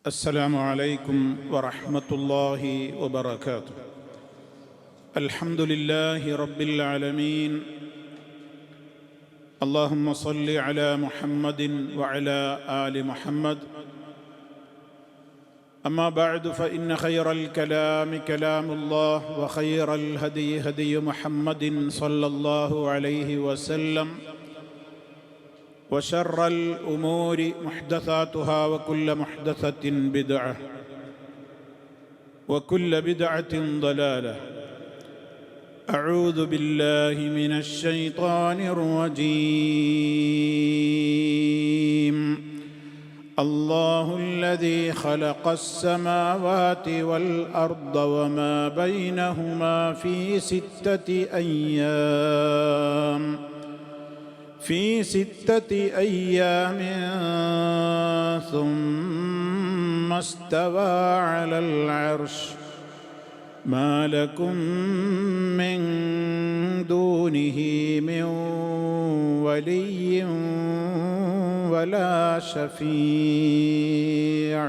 السلام عليكم ورحمة الله وبركاته. الحمد لله رب العالمين. اللهم صل على محمد وعلى آل محمد. أما بعد فإن خير الكلام كلام الله، وخير الهدي هدي محمد صلى الله عليه وسلم، وشر الأمور محدثاتها، وكل محدثة بدعة، وكل بدعة ضلالة. أعوذ بالله من الشيطان الرجيم. الله الذي خلق السماوات والأرض وما بينهما في ستة أيام ثم استوى على العرش. ما لكم من دونه من ولي ولا شفيع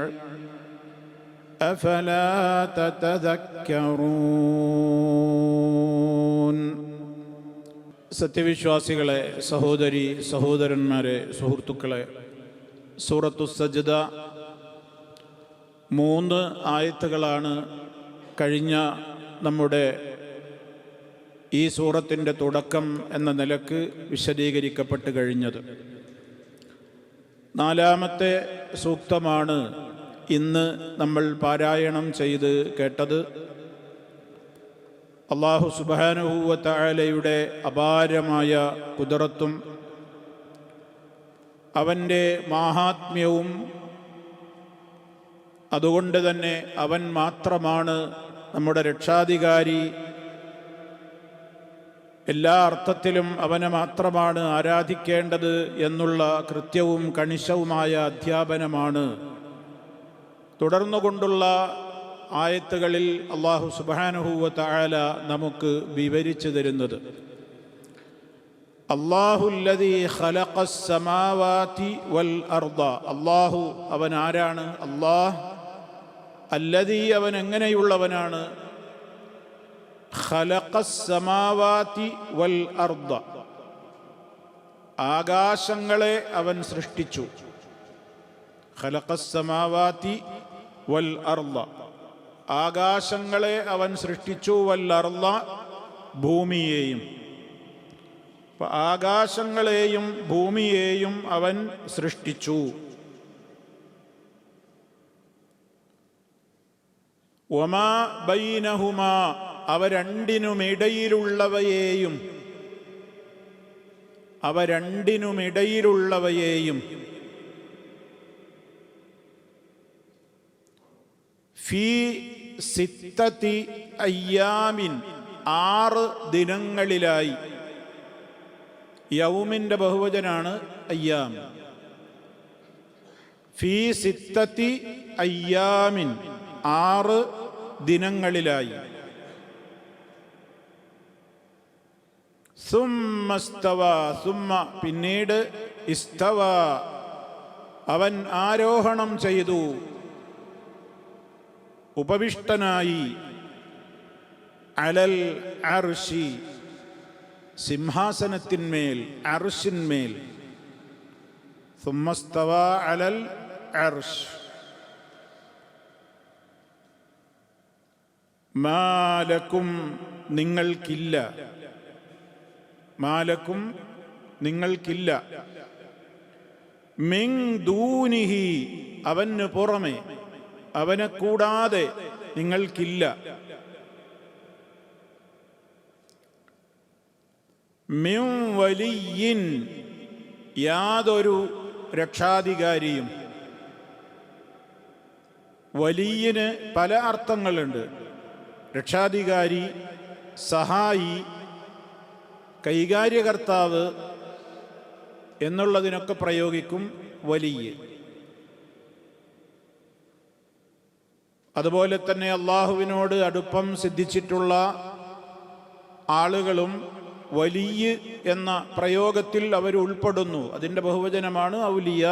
أفلا تتذكرون. സത്യവിശ്വാസികളെ, സഹോദരി സഹോദരന്മാരെ, സുഹൃത്തുക്കളെ, സൂറത്തു സജ്ദ 3 ആയത്തുകളാണ് കഴിഞ്ഞ നമ്മുടെ ഈ സൂറത്തിൻ്റെ തുടക്കം എന്ന നിലക്ക് വിശദീകരിക്കപ്പെട്ട് കഴിഞ്ഞത്. 4ാമത്തെ സൂക്തമാണ് ഇന്ന് നമ്മൾ പാരായണം ചെയ്ത് കേട്ടത്. അല്ലാഹു സുബ്ഹാനഹു വ തആലയുടെ അപാരമായ ഖുദ്റത്തും അവൻ്റെ മാഹാത്മ്യവും, അതുകൊണ്ട് തന്നെ അവൻ മാത്രമാണ് നമ്മുടെ രക്ഷാധികാരി, എല്ലാ അർത്ഥത്തിലും അവനെ മാത്രമാണ് ആരാധിക്കേണ്ടത് എന്നുള്ള കൃത്യവും കണിശവുമായ അധ്യാപനമാണ് തുടർന്നുകൊണ്ടുള്ള ആയത്തുകളിൽ അല്ലാഹു സുബ്ഹാനഹു വ തആല നമുക്ക് വിവരിച്ചു തരുന്നത്. അല്ലാഹുല്ലദീ ഖലഖസ് സമാവാതി വൽ അർദ. അല്ലാഹു അവൻ ആരാണ്? അല്ലാഹ് അല്ലദീ അവൻ എങ്ങനെയുള്ളവനാണ്? ഖലഖസ് സമാവാതി വൽ അർദ, ആകാശങ്ങളെ അവൻ സൃഷ്ടിച്ചു. ഖലഖസ് സമാവാതി വൽ അർദ, ആകാശങ്ങളെ അവൻ സൃഷ്ടിച്ചു. വൽ അർദ, ഭൂമിയെയും. ആകാശങ്ങളെയും ഭൂമിയെയും അവൻ സൃഷ്ടിച്ചു. വമാ ബൈനഹുമാ, അവ രണ്ടിനുമിടയിലുള്ളവയെയും ഫീ സിത്തത്തി അയ്യാമിൻ, 6 ദിനങ്ങളിലായി. യൗമിൻ്റെ ബഹുവചനാണ് അയ്യാം. ഫീ സിത്തത്തി അയ്യാമിൻ, 6 ദിനങ്ങളിലായി. സുമ്മ സ്തവ, സുമ്മ പിന്നീട്, ഇസ്തവ അവൻ ആരോഹണം ചെയ്തു, ഉപവിഷ്ടനായി. അലൽ അർശി, സിംഹാസനത്തിന്മേൽ, അർശിന്മേൽ. സുമ്മ സ്തവ അലൽ അർശ്. മാലക്കും നിങ്ങൾക്കില്ല, മാലക്കും നിങ്ങൾക്കില്ല. മിൻ ദൂനിഹി, അവന് പുറമെ, അവനെ കൂടാതെ നിങ്ങൾക്കില്ല. മിൻ വലിയ്യിൻ, യാതൊരു രക്ഷാധികാരിയും. വലിയ്യിന് പല അർത്ഥങ്ങളുണ്ട്. രക്ഷാധികാരി, സഹായി, കൈകാര്യകർത്താവ് എന്നുള്ളതിനൊക്കെ പ്രയോഗിക്കും വലിയ്യ്. അതുപോലെ തന്നെ അള്ളാഹുവിനോട് അടുപ്പം സിദ്ധിച്ചിട്ടുള്ള ആളുകളും വലിയ്യ് എന്ന പ്രയോഗത്തിൽ അവർ ഉൾപ്പെടുന്നു. അതിൻ്റെ ബഹുവചനമാണ് ഔലിയ.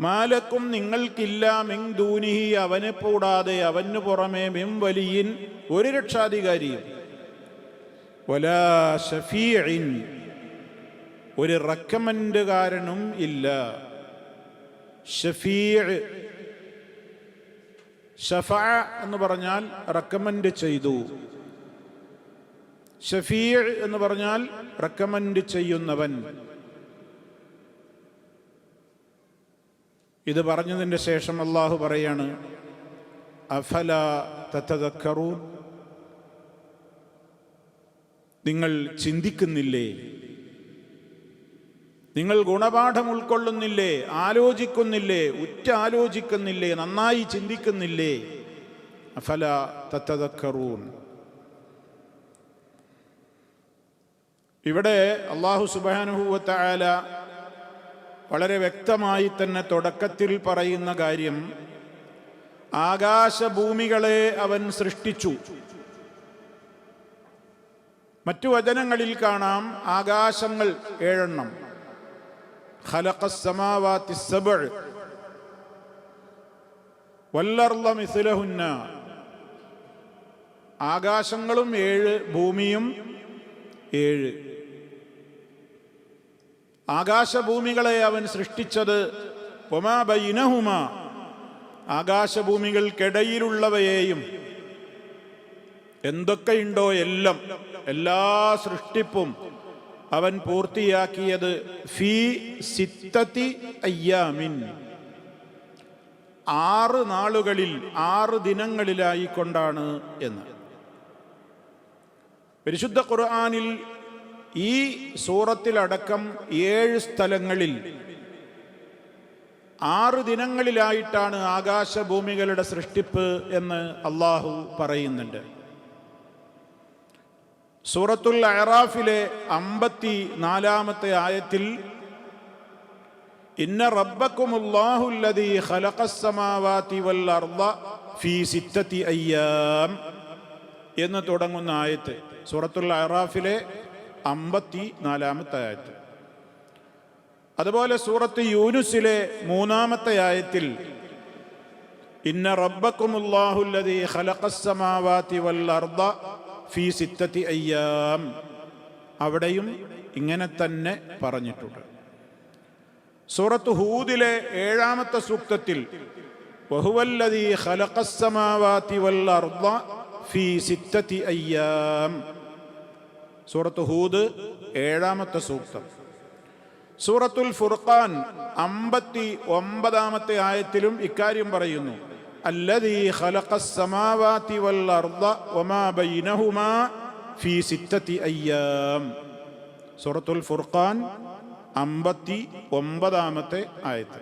മാലക്കും നിങ്ങൾക്കില്ല മിൻ ദൂനിഹി അവനെ കൂടാതെ അവന് പുറമെ മിൻ വലിയിൻ ഒരു രക്ഷാധികാരിയും വലാ ഷഫീഇൻ ഒരു റെക്കമെൻഡുകാരനും ഇല്ല. ഷഫീഅ് ഷഫഅ എന്ന് പറഞ്ഞാൽ റെക്കമെൻഡ് ചെയ്തു, ഷഫീഅ് എന്ന് പറഞ്ഞാൽ റെക്കമെൻഡ് ചെയ്യുന്നവൻ. ഇത് പറഞ്ഞതിൻ്റെ ശേഷം അല്ലാഹു പറയാണ്, അഫലാ തതദക്കറൂൻ, നിങ്ങൾ ചിന്തിക്കുന്നില്ലേ, നിങ്ങൾ ഗുണപാഠം ഉൾക്കൊള്ളുന്നില്ലേ, ആലോചിക്കുന്നില്ലേ, ഉറ്റാലോചിക്കുന്നില്ലേ, നന്നായി ചിന്തിക്കുന്നില്ലേ? അഫലാ തതദക്കറൂൻ. ഇവിടെ അല്ലാഹു സുബ്ഹാനഹു വ തആല വളരെ വ്യക്തമായി തന്നെ തുടക്കത്തിൽ പറയുന്ന കാര്യം, ആകാശഭൂമികളെ അവൻ സൃഷ്ടിച്ചു. മറ്റു വചനങ്ങളിൽ കാണാം ആകാശങ്ങൾ 7 ഖലഖസ് സമാവാതി സബ്അ വല്ലർള മിസ്ലഹുന്ന. ആകാശങ്ങളും 7, ഭൂമിയും 7. ആകാശഭൂമികളെ അവൻ സൃഷ്ടിച്ചത് വമാ ബൈനഹുമാ, ആകാശഭൂമികൾക്കിടയിലുള്ളവയെയും എന്തൊക്കെയുണ്ടോ എല്ലാം, എല്ലാ സൃഷ്ടിപ്പും അവൻ പൂർത്തിയാക്കിയത് ഫീ സിത്തത്തി അയ്യാമിൻ, 6 നാളുകളിൽ 6 ദിനങ്ങളിലായിക്കൊണ്ടാണ് എന്ന്. പരിശുദ്ധ ഖുർആനിൽ ഈ സൂറത്തിലടക്കം 7 സ്ഥലങ്ങളിൽ 6 ദിനങ്ങളിലായിട്ടാണ് ആകാശഭൂമികളുടെ സൃഷ്ടിപ്പ് എന്ന് അള്ളാഹു പറയുന്നുണ്ട്. സൂറത്തുൽ അഅറാഫിലെ 54-ാമത്തെ ആയത്തിൽ ഇന്ന റബ്ബക്കുമുല്ലാഹുല്ലദീ ഖലഖസ് സമാവാതി വൽ അർള ഫീ സിത്തത്തി അയ്യാം എന്ന് തുടങ്ങുന്ന ആയത്ത്, സൂറത്തുൽ അഅറാഫിലെ 54-ാമത്തെ ആയത്ത്. അതുപോലെ സൂറത്ത് യൂനുസിലെ 3-ാമത്തെ ആയത്തിൽ ഇന്ന റബ്ബക്കുമുല്ലാഹുല്ലദീ ഖലഖസ് സമാവാതി വൽ അർള ഫീ സിത്തത്തി അയ്യാം, അവിടെയും ഇങ്ങനെ തന്നെ പറഞ്ഞിട്ടുണ്ട്. സൂറത്ത് ഹൂദിലെ 7-ാമത്തെ സൂക്തത്തിൽ വഹുവല്ലദീ ഖലഖസ് സമാവാതി വൽ അർള ഫീ സിത്തത്തി അയ്യാം, സൂറത്ത് ഹൂദ് 7-ാമത്തെ സൂക്തം. സൂറത്തുൽ ഫുർഖാൻ 59-ാമത്തെ ആയത്തിലും ഇക്കാര്യം പറയുന്നു, അല്ലദീ ഖലഖസ് സമാവാതി വൽ അർള വമാ ബൈനഹുമാ ഫീ സിത്തത്തി അയ്യാം, സൂറത്തുൽ ഫുർഖാൻ 59-ാമത്തെ ആയത്ത്.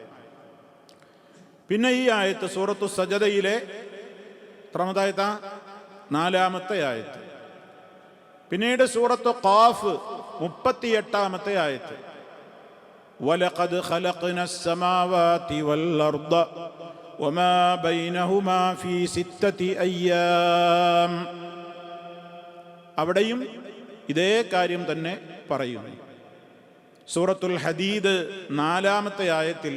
പിന്നെ ഈ ആയത്ത് സൂറത്തു സജദയിലെ 4-ാമത്തെ ആയത്ത്. പിന്നീട് സൂറത്തു ഖാഫ് 38-ാമത്തെ ആയത്ത്, വലഖദ് ഖലഖ്നസ് സമാവാതി വൽ അർള വമാ ബൈനഹുമാ ഫീ സിത്തത്തി അയ്യാം, അവിടെയും ഇതേ കാര്യം തന്നെ പറയുന്നു. സൂറത്തുൽ ഹദീദ് 4-ാമത്തെ ആയത്തിൽ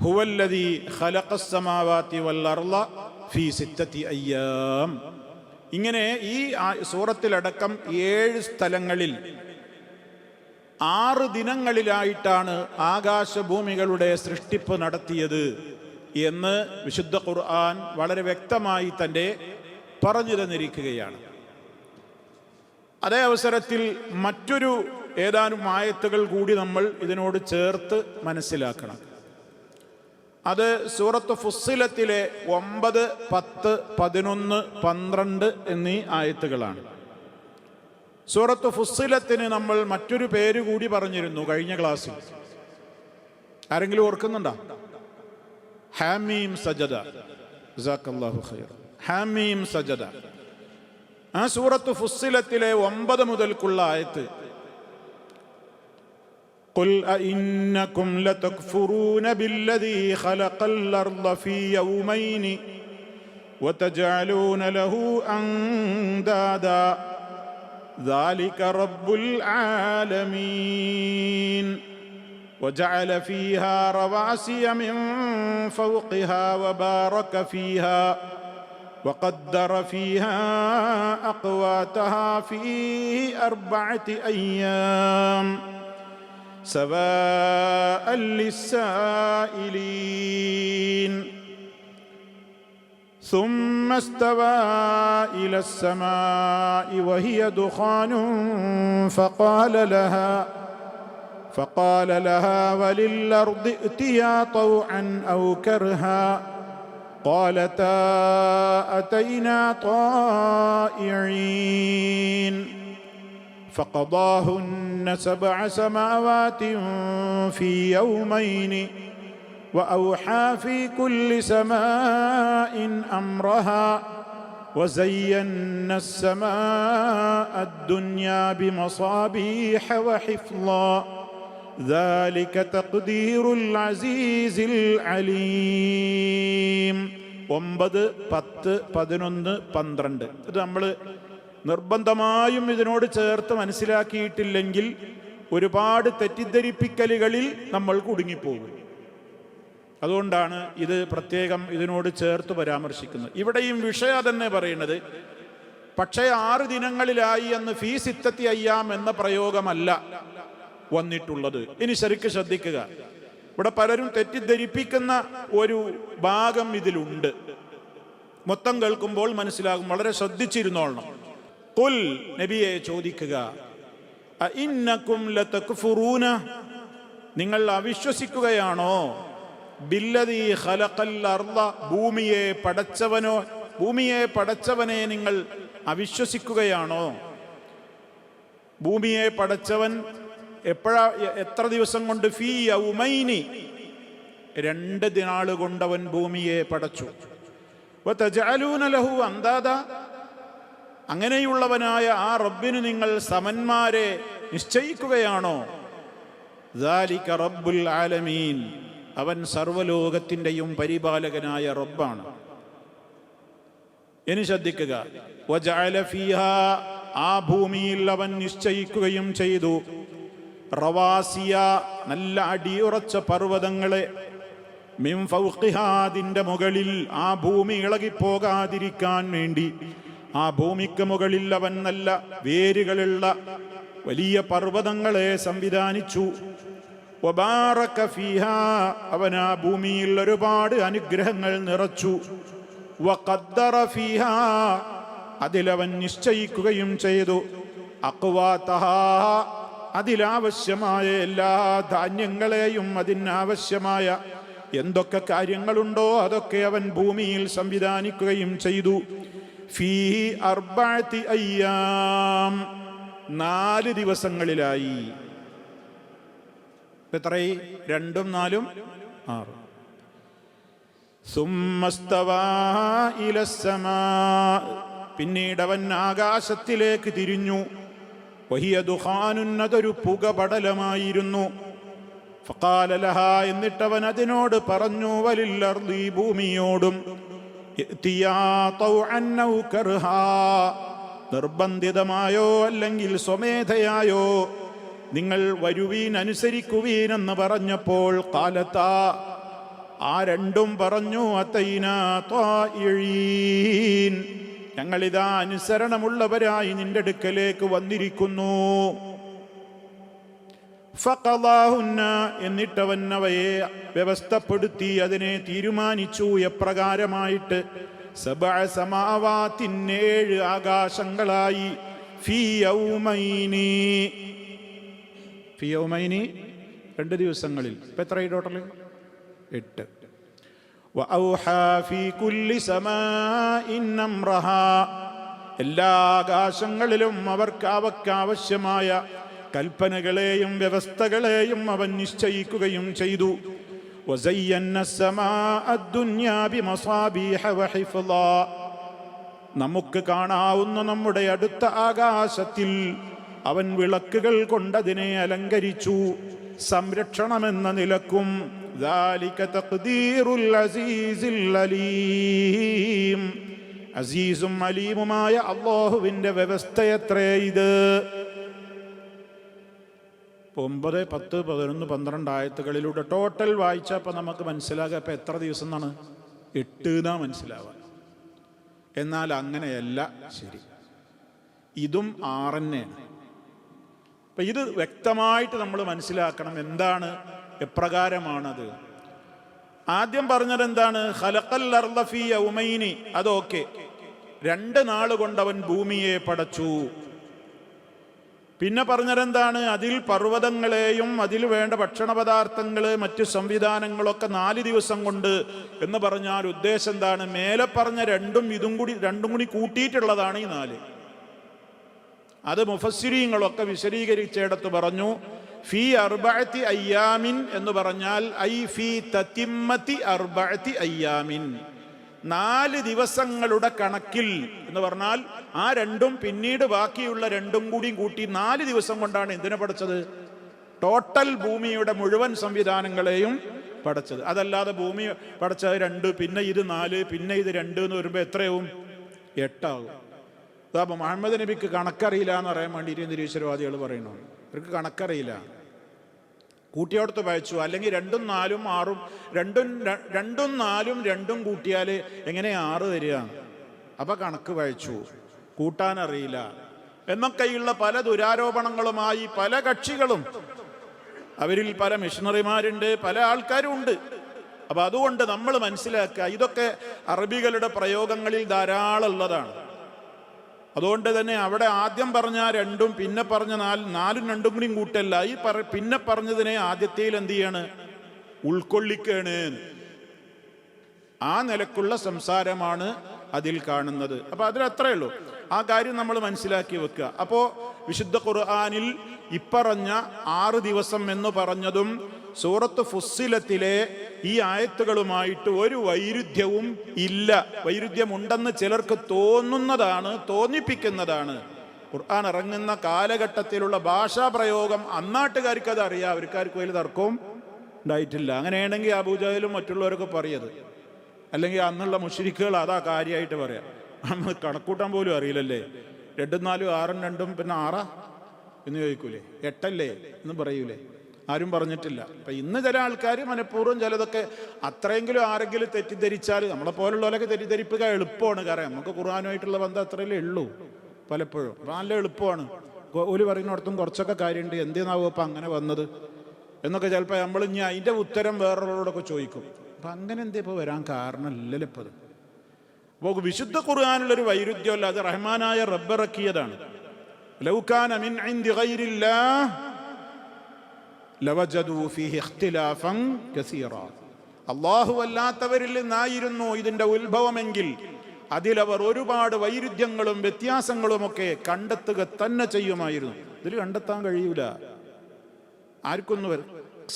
ഹുവല്ലദീ ഖലഖസ് സമാവാതി വൽ അർള ഫീ സിത്തത്തി അയ്യാം. ഇങ്ങനെ ഈ സൂറത്തിലടക്കം 7 സ്ഥലങ്ങളിൽ 6 ദിനങ്ങളിലായിട്ടാണ് ആകാശഭൂമികളുടെ സൃഷ്ടിപ്പ് നടത്തിയത് എന്ന് വിശുദ്ധ ഖുർആൻ വളരെ വ്യക്തമായി തന്നെ പറഞ്ഞു തന്നിരിക്കുകയാണ്. അതേ അവസരത്തിൽ മറ്റൊരു ഏതാനും ആയത്തുകൾ കൂടി നമ്മൾ ഇതിനോട് ചേർത്ത് മനസ്സിലാക്കണം. അത് സൂറത്ത് ഫുസ്സിലത്തിലെ 9, 10, 11, 12 എന്നീ ആയത്തുകളാണ്. സൂറത്ത് ഫുസ്സിലത്തിന് നമ്മൾ മറ്റൊരു പേര് കൂടി പറഞ്ഞിരുന്നു കഴിഞ്ഞ ക്ലാസ്സിൽ. ആരെങ്കിലും ഓർക്കുന്നുണ്ടോ? ഹാമീം സജദ. ജസാക്കല്ലാഹു ഖൈർ. ഹാമീം സജദ. ആ സൂറത്ത് ഫുസ്സിലത്തിലെ 9 മുതൽക്കുള്ള ആയത്ത്, ഖുൽ അഇന്നകും ലതക്ഫുറൂന ബില്ലദീ ഖലഖൽ അർള ഫീ യൗമൈനി വതജഅലൂന ലഹു അൻദാദാ ദാലിക റബ്ബുൽ ആലമീൻ. وجعل فيها رواسي من فوقها وبارك فيها وقدر فيها أقواتها في 4 أيام سواء للسائلين ثم استوى إلى السماء وهي دخان فقال لها وللأرض ائتيا طوعا أو كرها قالتا أتينا طائعين فقضاهن 7 سماوات في يومين وأوحى في كل سماء أمرها وزينا السماء الدنيا بمصابيح وحفظا ذلك تقدير العزيز العليم 9, 10, 11, 12 ഇത് നമ്മൾ നിർബന്ധമായും ഇതിനോട് ചേർത്ത് മനസ്സിലാക്കിയിട്ടില്ലെങ്കിൽ ഒരുപാട് തെറ്റിദ്ധരിപ്പിക്കലുകളിൽ നമ്മൾ കുടുങ്ങിപ്പോകും. അതുകൊണ്ടാണ് ഇത് പ്രത്യേകം ഇതിനോട് ചേർത്ത് പരാമർശിക്കുന്നത്. ഇവിടെയും വിഷയം തന്നെ പറയുന്നത്, പക്ഷേ 6 ദിനങ്ങളിലായി എന്ന് ഫീ 6 അയ്യാം എന്ന പ്രയോഗമല്ല വന്നിട്ടുള്ളത്. ഇനി ശരിക്ക് ശ്രദ്ധിക്കുക, ഇവിടെ പലരും തെറ്റിദ്ധരിപ്പിക്കുന്ന ഒരു ഭാഗം ഇതിലുണ്ട്. മൊത്തം കേൾക്കുമ്പോൾ മനസ്സിലാകും, വളരെ ശ്രദ്ധിച്ചിരുന്നോളണം. ഖുൽ, നബിയെ ചോദിക്കുക, അഇന്നകും ലതക്ഫുറൂന, നിങ്ങൾ അവിശ്വസിക്കുകയാണോ, ബില്ലദീ ഖലഖൽ അർള, ഭൂമിയെ പടച്ചവനെ നിങ്ങൾ അവിശ്വസിക്കുകയാണോ? ഭൂമിയെ പടച്ചവൻ എത്ര ദിവസം കൊണ്ട്? ഫീ യൗമൈനി, 2 നാൾ കൊണ്ടവൻ ഭൂമിയെ പടച്ചു. വതജഅലൂന ലഹു അന്ദാദ, അങ്ങനെയുള്ളവനായ ആ റബ്ബിന് നിങ്ങൾ സമന്മാരെ നിശ്ചയിക്കുകയാണോ? ദാലിക റബ്ബുൽ ആലമീൻ, അവൻ സർവ്വലോകത്തിൻ്റെയും പരിപാലകനായ റബ്ബാണ്. ഇനി ശ്രദ്ധിക്കുക, വജഅല ഫീഹാ, ആ ഭൂമിയിൽ അവൻ നിശ്ചയിക്കുകയും ചെയ്തു, റവാസിയ, നല്ല അടിയുറച്ച പർവ്വതങ്ങളെ, മിൻ ഫൗഖിഹാ, അതിൻ്റെ മുകളിൽ, ആ ഭൂമി ഇളകിപ്പോകാതിരിക്കാൻ വേണ്ടി ആ ഭൂമിക്ക് മുകളിൽ അവൻ നല്ല വേരുകളുള്ള വലിയ പർവ്വതങ്ങളെ സംവിധാനിച്ചു. വബാറക ഫീഹാ, അവൻ ആ ഭൂമിയിൽ ഒരുപാട് അനുഗ്രഹങ്ങൾ നിറച്ചു. വഖദ്ദറ ഫീഹാ, അതിലവൻ നിശ്ചയിക്കുകയും ചെയ്തു, അഖ്വാതഹാ, അതിലാവശ്യമായ എല്ലാ ധാന്യങ്ങളെയും, അതിനാവശ്യമായ എന്തൊക്കെ കാര്യങ്ങളുണ്ടോ അതൊക്കെ അവൻ ഭൂമിയിൽ സംവിധാനിക്കുകയും ചെയ്തു. ഫീ 4 അയ്യാം, 4 ദിവസങ്ങളിലായി. എത്രയായി? 2ഉം 4ഉം 6. സുമ്മസ്തവാ ഇലസ്സമാ, പിന്നീട് അവൻ ആകാശത്തിലേക്ക് തിരിഞ്ഞു. വഹിയ ദുഖാനുൻ, അതൊരു പുകപടലമായിരുന്നു. ഫഖാല ലഹാ, എന്നിട്ടവൻ അതിനോട് പറഞ്ഞു, വലിൽ അർളി, ഭൂമിയോടും, ഇഅ്തിയാ തൗഅൻ ഔ കർഹാ, നിർബന്ധിതമായോ അല്ലെങ്കിൽ സ്വമേധയായോ നിങ്ങൾ വരുവീൻ, അനുസരിക്കുവീൻ എന്ന് പറഞ്ഞപ്പോൾ, ഖാലത്താ, ആ രണ്ടും പറഞ്ഞു, അതൈനാ ത്വാഇഈൻ, ഞങ്ങളിതാ അനുസരണമുള്ളവരായി നിന്റെ അടുക്കലേക്ക് വന്നിരിക്കുന്നു. ഫഖളാഹുന്ന, എന്നിട്ടവൻ അവയെ വ്യവസ്ഥപ്പെടുത്തി, അതിനെ തീരുമാനിച്ചു. എപ്രകാരമായിട്ട്? 7 സമാവാത്തിൻ, 7 ആകാശങ്ങളായി. ഫീ യൗമൈനി, 2 ദിവസങ്ങളിൽ. ഇപ്പം എത്രയായി ടോട്ടൽ? 8. വഔഹാ ഫീ കുല്ലി സമാഇൻ അംറഹാ, എല്ലാ ആകാശങ്ങളിലും അവക്കാവശ്യമായ കൽപ്പനകളെയും വ്യവസ്ഥകളെയും അവൻ നിശ്ചയിക്കുകയും ചെയ്തു. വസയ്യന്ന അസ്സമാഅ അദ്ദുനിയാ ബിമസാബീഹ വഹിഫ്ളാ, നമുക്ക് കാണാവുന്ന നമ്മുടെ അടുത്ത ആകാശത്തിൽ അവൻ വിളക്കുകൾ കൊണ്ടതിനെ അലങ്കരിച്ചു, സംരക്ഷണമെന്ന നിലക്കും. ദാലിക തഖ്ദീറുൽ അസീസിൽ അലീം, അസീസും അലീമുമായ അല്ലാഹുവിൻ്റെ വ്യവസ്ഥയത്രേ ഇത്. 9, 10, 11, 12 ആയത്തുകളിലൂടെ ടോട്ടൽ വായിച്ചപ്പോൾ നമുക്ക് മനസ്സിലാകുക ഇപ്പം എത്ര ദിവസം എന്നാണ്? 8 എന്നാ മനസ്സിലാവുക. എന്നാൽ അങ്ങനെയല്ല ശരി, ഇതും 6 തന്നെയാണ്. അപ്പം ഇത് വ്യക്തമായിട്ട് നമ്മൾ മനസ്സിലാക്കണം. എന്താണ്, എപ്രകാരമാണത്? ആദ്യം പറഞ്ഞത് എന്താണ്? ഖലഖൽ അർള ഫീ യൗമൈനി, അതൊക്കെ 2 നാൾ കൊണ്ട് അവൻ ഭൂമിയെ പടച്ചു. പിന്നെ പറഞ്ഞതെന്താണ്? അതിൽ പർവ്വതങ്ങളെയും അതിൽ വേണ്ട ഭക്ഷണ പദാർത്ഥങ്ങൾ മറ്റു സംവിധാനങ്ങളൊക്കെ 4 ദിവസം കൊണ്ട് എന്ന് പറഞ്ഞാൽ ഉദ്ദേശം എന്താണ്? മേലെ പറഞ്ഞ രണ്ടും കൂടി കൂട്ടിയിട്ടുള്ളതാണ് ഈ 4. അത് മുഫസ്സിരീങ്ങളൊക്കെ വിശദീകരിച്ചിടത്ത് പറഞ്ഞു ഫീ അർബഅത്തി അയ്യാമിൻ എന്ന് പറഞ്ഞാൽ ഐ ഫീ തതിമ്മത്തി അർബഅത്തി അയ്യാമിൻ, 4 ദിവസങ്ങളുടെ കണക്കിൽ എന്ന് പറഞ്ഞാൽ ആ 2ഉം പിന്നീട് ബാക്കിയുള്ള 2ഉം കൂട്ടി 4 ദിവസം കൊണ്ടാണ് എന്തിനെ പഠിച്ചത്? ടോട്ടൽ ഭൂമിയുടെ മുഴുവൻ സംവിധാനങ്ങളെയും പഠിച്ചത്. അതല്ലാതെ ഭൂമി പഠിച്ചത് 2, പിന്നെ ഇത് 4, പിന്നെ ഇത് 2 എന്ന് വരുമ്പോൾ എത്രയാവും? 8 ആകും. അതാ മുഹമ്മദ് നബിക്ക് കണക്കറിയില്ല എന്ന് പറയാൻ വേണ്ടിയിട്ട് നിരീശ്വരവാദികൾ പറയുന്നു. അവർക്ക് കണക്കറിയില്ല, കൂട്ടിയോടത്ത് വായിച്ചു. അല്ലെങ്കിൽ 2ഉം 4ഉം 6ഉം 2ഉം 4ഉം 2ഉം കൂട്ടിയാൽ എങ്ങനെ 6 തരിക? അപ്പം കണക്ക് വായിച്ചു, കൂട്ടാനറിയില്ല എന്നൊക്കെയുള്ള പല ദുരാരോപണങ്ങളുമായി പല കക്ഷികളും, അവരിൽ പല മിഷണറിമാരുണ്ട്, പല ആൾക്കാരും ഉണ്ട്. അപ്പം അതുകൊണ്ട് നമ്മൾ മനസ്സിലാക്കുക, ഇതൊക്കെ അറബികളുടെ പ്രയോഗങ്ങളിൽ ധാരാളം ഉള്ളതാണ്. അതുകൊണ്ട് തന്നെ അവിടെ ആദ്യം പറഞ്ഞ 2ഉം പിന്നെ പറഞ്ഞ 4ഉം 2ഉം കൂടിയും കൂട്ടല്ല. ഈ പിന്നെ പറഞ്ഞതിനെ ആദ്യത്തേൽ എന്ത് ചെയ്യാണ്? ഉൾക്കൊള്ളിക്കാണ്. ആ നിലക്കുള്ള സംസാരമാണ് അതിൽ കാണുന്നത്. അപ്പൊ അതിലത്രേ ഉള്ളൂ. ആ കാര്യം നമ്മൾ മനസ്സിലാക്കി വെക്കുക. അപ്പോൾ വിശുദ്ധ ഖുർആനിൽ ഇപ്പറഞ്ഞ 6 ദിവസം എന്ന് പറഞ്ഞതും സൂറത്ത് ഫുസ്സിലത്തിലെ ഈ ആയത്തുകളുമായിട്ട് ഒരു വൈരുദ്ധ്യവും ഇല്ല. വൈരുദ്ധ്യമുണ്ടെന്ന് ചിലർക്ക് തോന്നിപ്പിക്കുന്നതാണ്. ഖുർആൻ ഇറങ്ങുന്ന കാലഘട്ടത്തിലുള്ള ഭാഷാ പ്രയോഗം അന്നാട്ടുകാർക്ക് അത് അറിയാം, അവർക്കാർക്കും അതിൽ തർക്കവും ഉണ്ടായിട്ടില്ല. അങ്ങനെയാണെങ്കിൽ അബൂജഹലും മറ്റുള്ളവരൊക്കെ പറയത്, അല്ലെങ്കിൽ അന്നുള്ള മുശ്രിക്കുകൾ അതാ കാര്യമായിട്ട് പറയാം. നമ്മൾ കണക്കൂട്ടാൻ പോലും അറിയില്ലല്ലേ, 2ഉം 4ഉം 6ഉം 2ഉം പിന്നെ 6 എന്ന് ചോദിക്കൂലേ, 8 അല്ലേ എന്ന് പറയൂലേ, ആരും പറഞ്ഞിട്ടില്ല. അപ്പം ഇന്ന് ചില ആൾക്കാർ മനഃപൂർവ്വം ചിലതൊക്കെ അത്രയെങ്കിലും ആരെങ്കിലും തെറ്റിദ്ധരിച്ചാൽ, നമ്മളെ പോലുള്ളവരൊക്കെ തെറ്റിദ്ധരിപ്പിക്കുക എളുപ്പമാണ്. കാരണം നമുക്ക് ഖുർആനുമായിട്ടുള്ള ബന്ധം അത്രയല്ലേ ഉള്ളൂ പലപ്പോഴും. അപ്പം നല്ല എളുപ്പമാണ്. ഒരു പറയുന്നിടത്തും കുറച്ചൊക്കെ കാര്യമുണ്ട്, എന്തിനാവും അപ്പം അങ്ങനെ വന്നത് എന്നൊക്കെ ചിലപ്പോൾ നമ്മൾ ഇനി അതിൻ്റെ ഉത്തരം വേറൊരാളോടൊക്കെ ചോദിക്കും. അപ്പം അങ്ങനെ എന്തേ ഇപ്പോൾ വരാൻ കാരണമില്ലല്ലോ ഇപ്പോൾ അത്. അപ്പോൾ വിശുദ്ധ ഖുർആനിലൊരു വൈരുദ്ധ്യമല്ല, അത് റഹ്മാനായ റബ്ബിറക്കിയതാണ്. ലൗ കാന മിൻ ഇൻദി ഗൈരില്ലാഹ് ലവജദൂ ഫീഹി ഇഖ്തിലാഫൻ കസീറാ. അല്ലാഹു അല്ലാത്തവരിൽ നിന്നായിരുന്നു ഇതിൻ്റെ ഉത്ഭവമെങ്കിൽ അതിലവർ ഒരുപാട് വൈരുദ്ധ്യങ്ങളും വ്യത്യാസങ്ങളുമൊക്കെ കണ്ടെത്തുക തന്നെ ചെയ്യുമായിരുന്നു. ഇതിൽ കണ്ടെത്താൻ കഴിയൂല, ആർക്കൊന്നും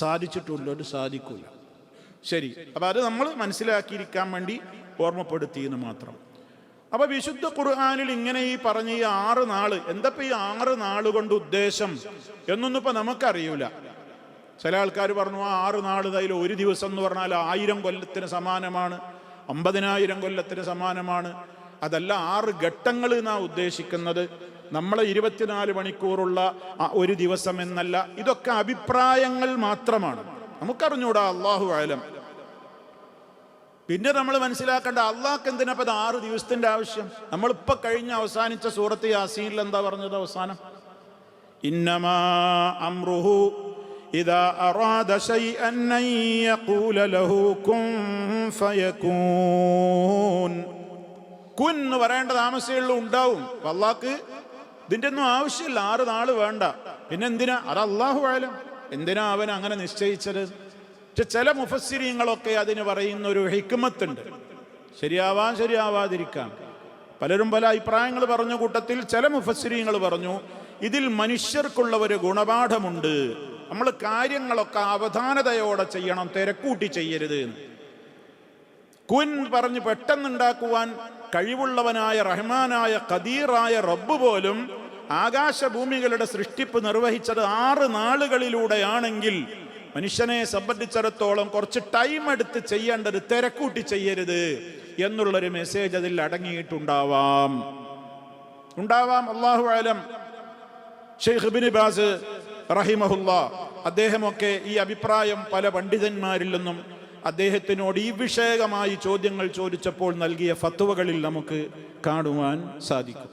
സാധിച്ചിട്ടുള്ളൂ, അത് സാധിക്കൂല. ശരി, അപ്പം അത് നമ്മൾ മനസ്സിലാക്കിയിരിക്കാൻ വേണ്ടി ഓർമ്മപ്പെടുത്തിയെന്ന് മാത്രം. അപ്പൊ വിശുദ്ധ ഖുർആനിൽ ഇങ്ങനെ ഈ പറഞ്ഞ ഈ 6 നാള്, എന്തപ്പോ ഈ 6 നാള് കൊണ്ട് ഉദ്ദേശം എന്നൊന്നും ഇപ്പൊ നമുക്കറിയൂല. ചില ആൾക്കാർ പറഞ്ഞു ആ 6 നാള് അതിൽ ഒരു ദിവസം എന്ന് പറഞ്ഞാൽ 1000 കൊല്ലത്തിന് സമാനമാണ്, 50,000 കൊല്ലത്തിന് സമാനമാണ്. അതല്ല, 6 ഘട്ടങ്ങൾ എന്നാ ഉദ്ദേശിക്കുന്നത്. നമ്മളെ 24 മണിക്കൂറുള്ള ഒരു ദിവസം എന്നല്ല. ഇതൊക്കെ അഭിപ്രായങ്ങൾ മാത്രമാണ്, നമുക്കറിഞ്ഞൂടാ, അല്ലാഹു അഅലം. പിന്നെ നമ്മൾ മനസ്സിലാക്കേണ്ട, അള്ളാഹ്ക്ക് എന്തിനപ്പത് 6 ദിവസത്തിന്റെ ആവശ്യം? നമ്മളിപ്പോ അവസാനിച്ച സൂറത്ത് യാസീനിൽ എന്താ പറഞ്ഞത് അവസാനം? ഇന്നമാ അംറുഹു ഇദാ അറാദ ശൈഅൻ അൻ യഖൂല ലഹു കുൻ ഫയകൂൻ. കുൻ എന്ന് പറയേണ്ട താമസമുള്ളൂ, ഉണ്ടാവും. അള്ളാഹ്ക്ക് ഇതിൻ്റെ ഒന്നും ആവശ്യമില്ല, 6 നാള് വേണ്ട. പിന്നെ എന്തിനാ? അത് അല്ലാഹു അഅലം, എന്തിനാ അവൻ അങ്ങനെ നിശ്ചയിച്ചത്? പക്ഷെ ചില മുഫസ്സിരീങ്ങളൊക്കെ അതിന് പറയുന്ന ഒരു ഹിക്മത്തുണ്ട്. ശരിയാവാതിരിക്കാം. പലരും പല അഭിപ്രായങ്ങൾ പറഞ്ഞ കൂട്ടത്തിൽ ചില മുഫസ്സിരീങ്ങൾ പറഞ്ഞു, ഇതിൽ മനുഷ്യർക്കുള്ള ഒരു ഗുണപാഠമുണ്ട്. നമ്മൾ കാര്യങ്ങളൊക്കെ അവധാനതയോടെ ചെയ്യണം, തിരക്കൂട്ടി ചെയ്യരുത്. കുൻ പറഞ്ഞ് പെട്ടെന്നുണ്ടാക്കുവാൻ കഴിവുള്ളവനായ റഹ്മാനായ ഖദീറായ റബ്ബ് പോലും ആകാശഭൂമികളുടെ സൃഷ്ടിപ്പ് നിർവഹിച്ചത് 6 നാളുകളിലൂടെയാണെങ്കിൽ മനുഷ്യനെ സംബന്ധിച്ചിടത്തോളം കുറച്ച് ടൈം എടുത്ത് ചെയ്യേണ്ടത് തിരക്കൂട്ടി ചെയ്യരുത് എന്നുള്ളൊരു മെസ്സേജ് അതിൽ അടങ്ങിയിട്ടുണ്ടാവാം. അല്ലാഹു അഅലം. ഷെയ്ഖ് ഇബ്നു ബാസ് റഹിമഹുല്ലാ, അദ്ദേഹമൊക്കെ ഈ അഭിപ്രായം പല പണ്ഡിതന്മാരിൽ നിന്നും അദ്ദേഹത്തിനോട് ഈ വിഷയകമായി ചോദ്യങ്ങൾ ചോദിച്ചപ്പോൾ നൽകിയ ഫത്വകളിൽ നമുക്ക് കാണുവാൻ സാധിക്കും.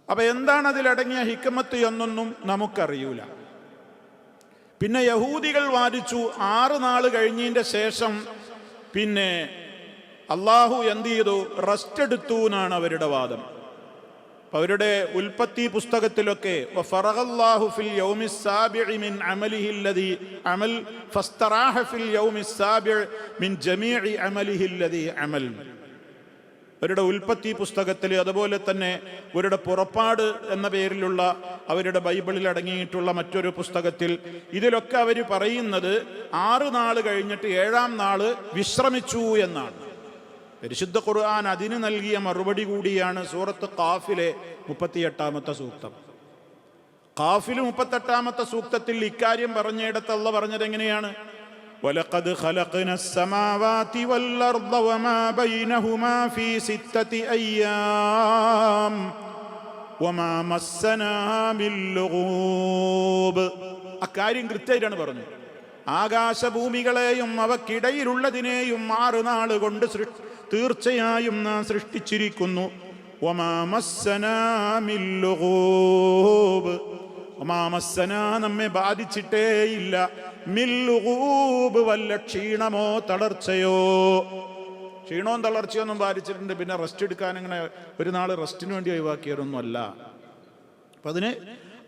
അപ്പൊ എന്താണ് അതിലടങ്ങിയ ഹിക്മത്ത് എന്നൊന്നും നമുക്കറിയൂല. പിന്നെ യഹൂദികൾ വാദിച്ചു 6 നാൾ കഴിഞ്ഞതിന്റെ ശേഷം പിന്നെ അള്ളാഹു എന്ത് ചെയ്തു? റെസ്റ്റ് എടുത്തു എന്നാണ് അവരുടെ വാദം. അവരുടെ ഉൽപ്പത്തി പുസ്തകത്തിലൊക്കെ ഫറഗല്ലാഹു ഫിൽ യൗമിസ് സാബിഇ മിൻ അമലിഹി അല്ലദി അമൽ ഫസ്തറാഹ ഫിൽ യൗമിസ് സാബിഇ മിൻ ജമീഇ അമലിഹി അല്ലദി അമൽ. അവരുടെ ഉൽപ്പത്തി പുസ്തകത്തിൽ, അതുപോലെ തന്നെ അവരുടെ പുറപ്പാട് എന്ന പേരിലുള്ള അവരുടെ ബൈബിളിൽ അടങ്ങിയിട്ടുള്ള മറ്റൊരു പുസ്തകത്തിൽ, ഇതിലൊക്കെ അവർ പറയുന്നത് 6 നാൾ കഴിഞ്ഞിട്ട് 7-ാം നാള് വിശ്രമിച്ചു എന്നാണ്. പരിശുദ്ധ ഖുർആൻ അതിന് നൽകിയ മറുപടി കൂടിയാണ് സൂറത്ത് ഖാഫിലെ 38-ാമത്തെ സൂക്തം. ഖാഫിൽ 38-ാമത്തെ സൂക്തത്തിൽ ഇക്കാര്യം പറഞ്ഞിടത്ത് അല്ലാഹ് പറഞ്ഞത് എങ്ങനെയാണ്? വലഖദ് ഖലഖ്നസ് സമാവാതി വൽ അർദ വമാ ബൈനഹുമാ ഫീ 6 അയ്യാം വമാ മസ്സനാ മിൻ ലുഗൂബ്. അക്കാര്യം കൃത്യമായിട്ടാണ് പറഞ്ഞത്. ആകാശഭൂമികളെയും അവക്കിടയിലുള്ളതിനെയും 6 നാൾ കൊണ്ട് തീർച്ചയായും നാം സൃഷ്ടിച്ചിരിക്കുന്നു. വമാ മസ്സനാ മിൻ ലുഗൂബ്, വമാ മസ്സനാ നമ്മെ ബാധിച്ചിട്ടേയില്ല, മിൻ ലുഗൂബ് വല്ല ക്ഷീണമോ തളർച്ചയോ. ക്ഷീണവും തളർച്ചയൊന്നും ബാധിച്ചിട്ടുണ്ട്. പിന്നെ റെസ്റ്റ് എടുക്കാൻ അങ്ങനെ ഒരു നാൾ റെസ്റ്റിന് വേണ്ടി ഒഴിവാക്കിയതൊന്നും അല്ല. അപ്പം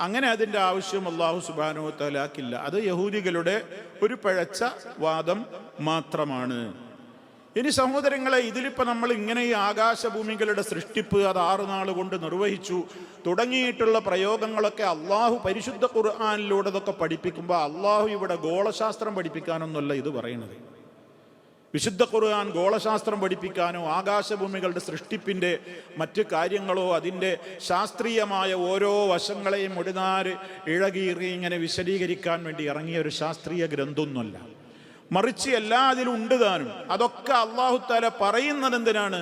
അങ്ങനെ അതിൻ്റെ ആവശ്യം അല്ലാഹു സുബ്ഹാനഹു വ തആലക്കില്ല. അത് യഹൂദികളുടെ ഒരു പിഴച്ച വാദം മാത്രമാണ്. ഇനി സഹോദരങ്ങളെ, ഇതിലിപ്പോൾ നമ്മൾ ഇങ്ങനെ ഈ ആകാശഭൂമികളുടെ സൃഷ്ടിപ്പ് അത് 6 നാൾ കൊണ്ട് നിർവഹിച്ചു തുടങ്ങിയിട്ടുള്ള പ്രയോഗങ്ങളൊക്കെ അള്ളാഹു പരിശുദ്ധ ഖുർആനിലൂടെ ഇതൊക്കെ പഠിപ്പിക്കുമ്പോൾ അള്ളാഹു ഇവിടെ ഗോളശാസ്ത്രം പഠിപ്പിക്കാനൊന്നുമല്ല ഇത് പറയുന്നത്. വിശുദ്ധ ഖുർആൻ ഗോളശാസ്ത്രം പഠിപ്പിക്കാനോ ആകാശഭൂമികളുടെ സൃഷ്ടിപ്പിൻ്റെ മറ്റ് കാര്യങ്ങളോ അതിൻ്റെ ശാസ്ത്രീയമായ ഓരോ വശങ്ങളെയും ഒടുനാര് ഇഴകീറി ഇങ്ങനെ വിശദീകരിക്കാൻ വേണ്ടി ഇറങ്ങിയ ഒരു ശാസ്ത്രീയ ഗ്രന്ഥമൊന്നുമല്ല. മറിച്ച് എല്ലാ അതിലും ഉണ്ട് താനും. അതൊക്കെ അല്ലാഹു തആല പറയുന്നത് എന്തിനാണ്?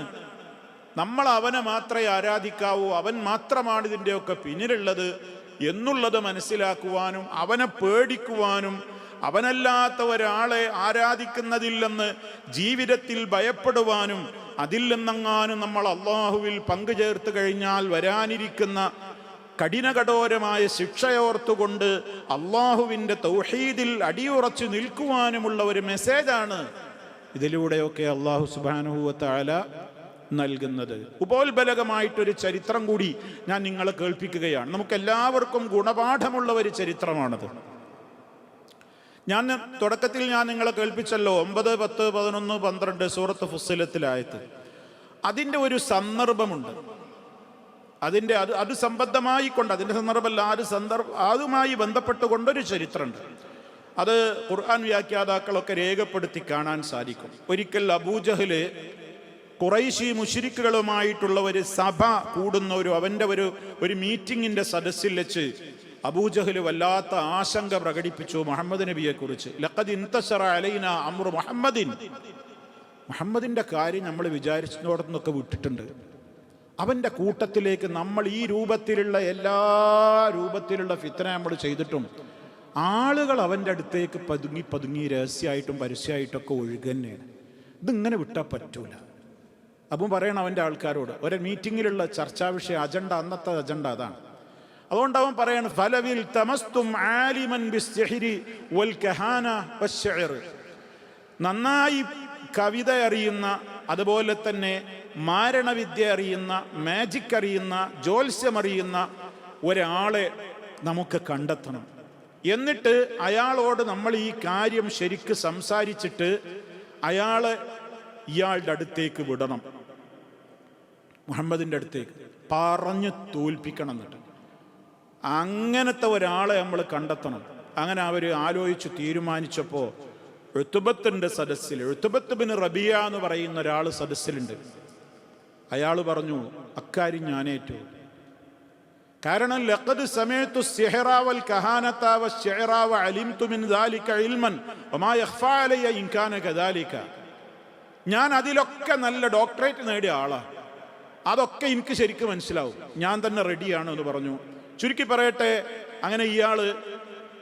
നമ്മൾ അവനെ മാത്രമേ ആരാധിക്കാവൂ, അവൻ മാത്രമാണ് ഇതിൻ്റെയൊക്കെ പിന്നിലുള്ളത് എന്നുള്ളത് മനസ്സിലാക്കുവാനും അവനെ പേടിക്കുവാനും അവനല്ലാത്ത ഒരാളെ ആരാധിക്കുന്നതില്ലെന്ന് ജീവിതത്തിൽ ഭയപ്പെടുവാനും അതിൽ നിന്നെങ്ങാനും നമ്മൾ അള്ളാഹുവിൽ പങ്കുചേർത്ത് കഴിഞ്ഞാൽ വരാനിരിക്കുന്ന കഠിനകഠോരമായ ശിക്ഷയോർത്തുകൊണ്ട് അള്ളാഹുവിൻ്റെ തൗഹീദിൽ അടിയുറച്ചു നിൽക്കുവാനുമുള്ള ഒരു മെസ്സേജാണ് ഇതിലൂടെയൊക്കെ അള്ളാഹു സുബ്ഹാനഹു വ തആല നൽകുന്നത്. ഉപോത്ബലകമായിട്ടൊരു ചരിത്രം കൂടി ഞാൻ നിങ്ങളെ കേൾപ്പിക്കുകയാണ്. നമുക്കെല്ലാവർക്കും ഗുണപാഠമുള്ള ഒരു ചരിത്രമാണത്. ഞാൻ തുടക്കത്തിൽ നിങ്ങളെ കേൾപ്പിച്ചല്ലോ 9, 10, 11, 12 സൂറത്ത് ഫുസ്സിലത്തിലായത്. അതിൻ്റെ ഒരു സന്ദർഭമുണ്ട്. അത് സംബന്ധമായി കൊണ്ട് അതിൻ്റെ സന്ദർഭമല്ല, അതുമായി ബന്ധപ്പെട്ടുകൊണ്ടൊരു ചരിത്രമുണ്ട്. അത് ഖുർആൻ വ്യാഖ്യാതാക്കളൊക്കെ രേഖപ്പെടുത്തി കാണാൻ സാധിക്കും. ഒരിക്കൽ അബൂജഹല് ഖുറൈശി മുശ്രിക്കുകളുമായിട്ടുള്ള ഒരു സഭ കൂടുന്ന അവൻ്റെ ഒരു മീറ്റിങ്ങിൻ്റെ സദസ്സിൽ വെച്ച് അബൂജഹല് വല്ലാത്ത ആശങ്ക പ്രകടിപ്പിച്ചു മുഹമ്മദ് നബിയെ കുറിച്ച്. ലഖദ് ഇൻതശറ അലൈനാ അംറു മുഹമ്മദിൻ, മുഹമ്മദിൻ്റെ കാര്യം നമ്മൾ വിചാരിച്ചിടത്തുനിന്നൊക്കെ വിട്ടിട്ടുണ്ട്. അവൻ്റെ കൂട്ടത്തിലേക്ക് നമ്മൾ ഈ രൂപത്തിലുള്ള എല്ലാ രൂപത്തിലുള്ള ഫിത്ന നമ്മൾ ചെയ്തിട്ടും ആളുകൾ അവൻ്റെ അടുത്തേക്ക് പതുങ്ങി രഹസ്യമായിട്ടും പരസ്യമായിട്ടൊക്കെ ഒഴുകന്നെയാണ്. ഇതിങ്ങനെ വിട്ടാൽ പറ്റൂല. അപ്പം പറയണം അവൻ്റെ ആൾക്കാരോട്, ഒരു മീറ്റിങ്ങിലുള്ള ചർച്ചാ വിഷയം അന്നത്തെ അജണ്ട അതാണ്. അതുകൊണ്ട് അവൻ പറയണം, ഫലവിൽ തമസ്തും ആലിമൻ ബിസ്സിഹ്രി വൽ കഹാന വശ്ശിഅർ, നന്നായി കവിത അറിയുന്ന, അതുപോലെ തന്നെ മാരണവിദ്യ അറിയുന്ന, മാജിക് അറിയുന്ന, ജ്യോത്സ്യം അറിയുന്ന ഒരാളെ നമുക്ക് കണ്ടെത്തണം. എന്നിട്ട് അയാളോട് നമ്മൾ ഈ കാര്യം ശരിക്ക് സംസാരിച്ചിട്ട് അയാളെ ഇയാളുടെ അടുത്തേക്ക് വിടണം, മുഹമ്മദിൻ്റെ അടുത്തേക്ക് പറഞ്ഞു തോൽപ്പിക്കണം. എന്നിട്ട് അങ്ങനത്തെ ഒരാളെ നമ്മൾ കണ്ടെത്തണം. അങ്ങനെ അവർ ആലോചിച്ച് തീരുമാനിച്ചപ്പോൾ ഉത്ബത്തിന്റെ സദസ്സിൽ, ഉത്ബത്ത് ബിൻ റബിയ എന്ന് പറയുന്ന ഒരാൾ സദസ്സിലുണ്ട്. അയാൾ പറഞ്ഞു, അക്കാര്യം ഞാനേറ്റു. കാരണം ലഖദ് സമഅതു സിഹ്റ വൽ കഹാനത വശ്ശിഅറ വഅലിംതു മിൻ ദാലിക ഇൽമൻ വമാ യഖ്ഫാ അലയ്യ ഇൻ കാന കദാലിക. ഞാൻ അതിലൊക്കെ നല്ല ഡോക്ടറേറ്റ് നേടിയ ആളാണ്, അതൊക്കെ എനിക്ക് ശരിക്കും മനസ്സിലാവും, ഞാൻ തന്നെ റെഡിയാണ് എന്ന് പറഞ്ഞു. ചുരുക്കി പറയട്ടെ, അങ്ങനെ ഇയാള്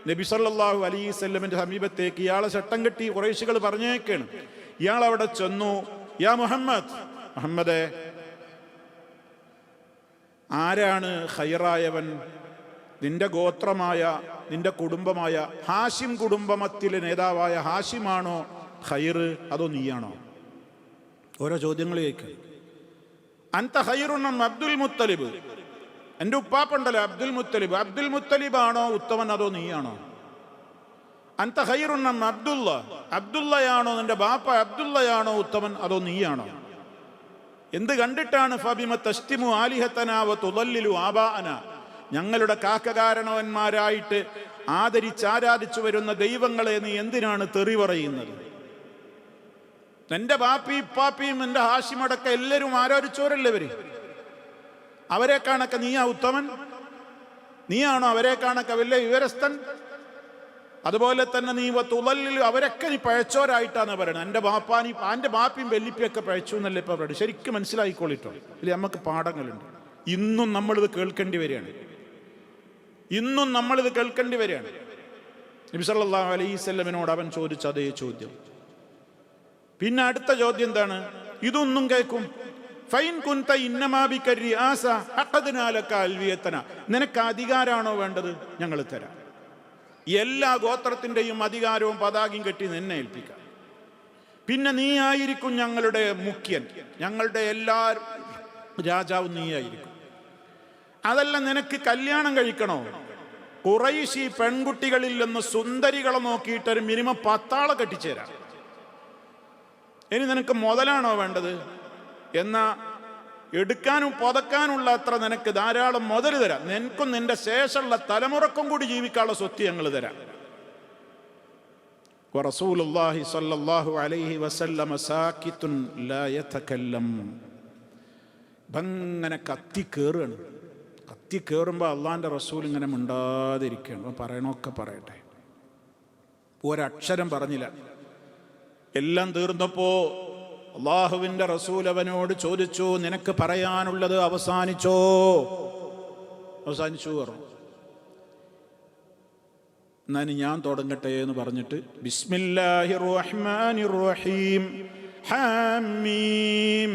നബി സല്ലല്ലാഹു അലൈഹി വസല്ലമിന്റെ സമീപത്തേക്ക് ഇയാളെ ചട്ടം കെട്ടി ഖുറൈശികൾ പറഞ്ഞേക്കാണ്. ഇയാൾ അവിടെ ചെന്നു. യാ മുഹമ്മദേ, ആരാണ് ഖൈറായവൻ? നിന്റെ ഗോത്രമായ, നിന്റെ കുടുംബമായ ഹാഷിം കുടുംബത്തിലെ നേതാവായ ഹാഷിമാണോ ഖൈർ, അതോ നീയാണോ? ഓരോ ചോദ്യങ്ങൾ കേൾക്കുക. അൻത ഖൈറുൻ അം അബ്ദുൽ മുത്തലിബ്, എൻ്റെ ഉപ്പാപ്പുണ്ടല്ലോ അബ്ദുൽ മുത്തലിബ്, അബ്ദുൽ മുത്തലിബാണോ ഉത്തമൻ അതോ നീയാണോ? അൻത ഖൈറുൻ അം അബ്ദുള്ള, അബ്ദുള്ളയാണോ നിന്റെ ബാപ്പ അബ്ദുള്ളയാണോ ഉത്തമൻ അതോ നീയാണോ? എന്ത് കണ്ടിട്ടാണ് ഫബിമ തസ്തിമു ആലിഹതനാ വ തുദല്ലിലു ആബാഅന, ഞങ്ങളുടെ കാക്കകാരണവന്മാരായിട്ട് ആദരിച്ചാരാധിച്ചു വരുന്ന ദൈവങ്ങളെ നീ എന്തിനാണ് തെറി പറയുന്നത്? നിന്റെ ബാപ്പിയും ഇപ്പാപ്പിയും നിന്റെ ഹാഷിമടക്കം എല്ലാവരും ആരാധിച്ചവരല്ലേ ഇവര്. അവരെ കാണക്ക നീയാ ഉത്തമൻ? നീയാണോ അവരെ കാണക്ക വലിയ വിവരസ്ഥൻ? അതുപോലെ തന്നെ നീ തുളലിൽ അവരൊക്കെ നീ പഴച്ചോരായിട്ടാണ് പറയുന്നത്. എൻ്റെ ബാപ്പിയും വെല്ലിപ്പിയൊക്കെ പഴച്ചു എന്നല്ലേ ഇപ്പൊ പറയുന്നത്. ശരിക്കും മനസ്സിലായിക്കോളിട്ടോ, ഇല്ല നമുക്ക് പാഠങ്ങളുണ്ട്. ഇന്നും നമ്മളിത് കേൾക്കേണ്ടി വരികയാണ്. നബി സല്ലല്ലാഹു അലൈഹി വസല്ലമിനോട് അവൻ ചോദിച്ച അതേ ചോദ്യം. പിന്നെ അടുത്ത ചോദ്യം എന്താണ്? ഇതൊന്നും കേൾക്കും. ഫൈൻ കുൻത ഇന്നമാ ബിക റിയാസ അഖദ്നാ ലക അൽവിയതന, നിനക്ക് അധികാരമാണോ വേണ്ടത്? ഞങ്ങൾ തരാം. എല്ലാ ഗോത്രത്തിൻ്റെയും അധികാരവും പതാകയും കെട്ടി നിന്നെ ഏൽപ്പിക്കാം. പിന്നെ നീ ആയിരിക്കും ഞങ്ങളുടെ മുഖ്യൻ, ഞങ്ങളുടെ എല്ലാ രാജാവും നീ ആയിരിക്കും. അതല്ല, നിനക്ക് കല്യാണം കഴിക്കണോ? ഖുറൈശി പെൺകുട്ടികളിൽ നിന്ന് സുന്ദരികളെ നോക്കിയിട്ട് ഒരു മിനിമം 10 ആളെ കെട്ടിച്ചേരാം. ഇനി നിനക്ക് മുതലാണോ വേണ്ടത്? എന്നാ എടുക്കാനും പുതക്കാനുള്ള അത്ര നിനക്ക് ധാരാളം മുതൽ തരാം. നിനക്കും നിന്റെ ശേഷമുള്ള തലമുറക്കും കൂടി ജീവിക്കാനുള്ള സ്വത്ത് ഞങ്ങൾ തരാം. റസൂലുള്ളാഹി സ്വല്ലല്ലാഹു അലൈഹി വസല്ലമ സാകിത്തുൻ ലാ യതകല്ലം. അങ്ങനെ കത്തിക്കേറുമ്പോൾ അള്ളാഹിൻ്റെ റസൂൽ ഇങ്ങനെ മിണ്ടാതിരിക്കുകയാണ്. പറയണമൊക്കെ പറയട്ടെ. ഒരക്ഷരം പറഞ്ഞില്ല. എല്ലാം തീർന്നപ്പോ അള്ളാഹുവിൻ്റെ റസൂൽ അവനോട് ചോദിച്ചു, നിനക്ക് പറയാനുള്ളത് അവസാനിച്ചു പറഞ്ഞു. എന്നാ ഞാൻ തുടങ്ങട്ടെ എന്ന് പറഞ്ഞിട്ട് ബിസ്മില്ലാഹിർ റഹ്മാനിർ റഹീം ഹാമീം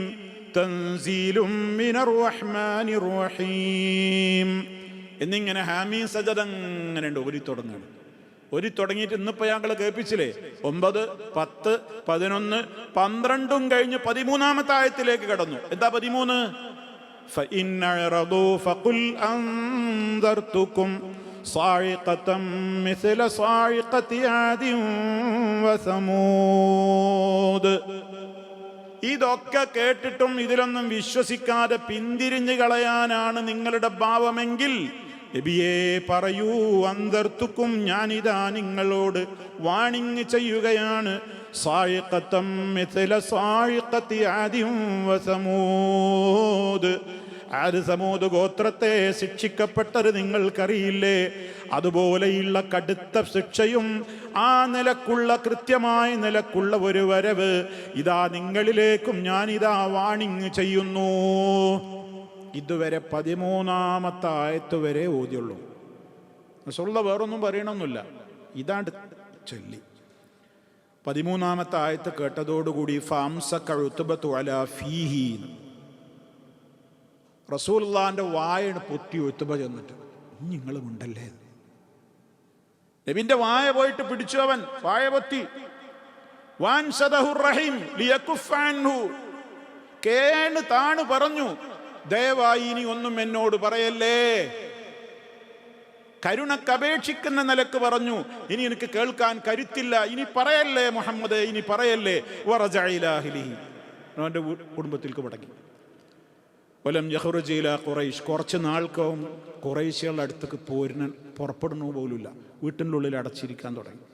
തൻസീലും മിനർ റഹ്മാനിർ റഹീം എന്നിങ്ങനെ ഹാമീം സജദ അങ്ങനെ ഉണ്ട്. ഒരു തുടങ്ങിയിട്ട് ഇന്നിപ്പോ ഞങ്ങൾ കേൾപ്പിച്ചില്ലേ 9, 10, 11, 12 കഴിഞ്ഞ് 13-ാമത്തെ ആയത്തിലേക്ക് കടന്നു. എന്താ 13? فَإِنْ أَعْرَضُوا فَقُلْ أَنذَرْتُكُمْ صَاعِقَةً مِثْلَ صَاعِقَةِ عَادٍ وَثَمُودَ. ഇതൊക്കെ കേട്ടിട്ടും ഇതിലൊന്നും വിശ്വസിക്കാതെ പിന്തിരിഞ്ഞു കളയാനാണ് നിങ്ങളുടെ ഭാവമെങ്കിൽ നബിയേ പറയൂ, അന്തർത്തുക്കും, ഞാനിതാ നിങ്ങളോട് വാണിംഗ് ചെയ്യുകയാണ്. സായിഖത്തം മിഥല സായിഖത്തി ആദിൻ വസമൂദ്. ആദ് സമൂദ് ഗോത്രത്തെ ശിക്ഷിക്കപ്പെട്ടത് നിങ്ങൾക്കറിയില്ലേ? അതുപോലെയുള്ള കടുത്ത ശിക്ഷയും ആ നിലക്കുള്ള കൃത്യമായ നിലക്കുള്ള ഒരു വരവ് ഇതാ നിങ്ങളിലേക്കും ഞാനിതാ വാണിംഗ് ചെയ്യുന്നു. ഇതുവരെ 13-ാമത്തെ ആയത്ത് വരെ ഓതിയുള്ളൂ. റസൂലുള്ള വേറൊന്നും പറയണമെന്നില്ല, ഇതാണ്ട് ചൊല്ലി. 13-ാമത്തെ ആയത്ത് കേട്ടതോടുകൂടി ഫംസക ഉത്ബതു അലാ ഫീഹി, റസൂലുള്ളാഹിന്റെ വായണ് പൊത്തി ഉത്ബ ചെന്നിട്ട് നിങ്ങളും ഉണ്ടല്ലേ. നബിന്റെ വായ പോയിട്ട് പിടിച്ചു, അവൻ വായ പൊത്തി. വാൻസദഹുർ റഹീം ലിയകുഫ അൻഹു, കേണ് താണ് പറഞ്ഞു, ദയവായി ഇനി ഒന്നും എന്നോട് പറയല്ലേ. കരുണക്കപേക്ഷിക്കുന്ന നിലക്ക് പറഞ്ഞു, ഇനി എനിക്ക് കേൾക്കാൻ കരുത്തില്ല, ഇനി പറയല്ലേ മുഹമ്മദ്, ഇനി പറയല്ലേ. വറജഅ ഇലാ അഹ്ലിഹി, അവന്റെ കുടുംബത്തിലേക്ക് മടങ്ങി. വലം യഖ്റുജ് ഇലാ ഖുറൈശ്, കുറച്ച് നാൾക്കും ഖുറൈശികളുടെ അടുത്തേക്ക് പുറപ്പെടുന്നു പോലുമില്ല, വീട്ടിൻ്റെ ഉള്ളിൽ അടച്ചിരിക്കാൻ തുടങ്ങി.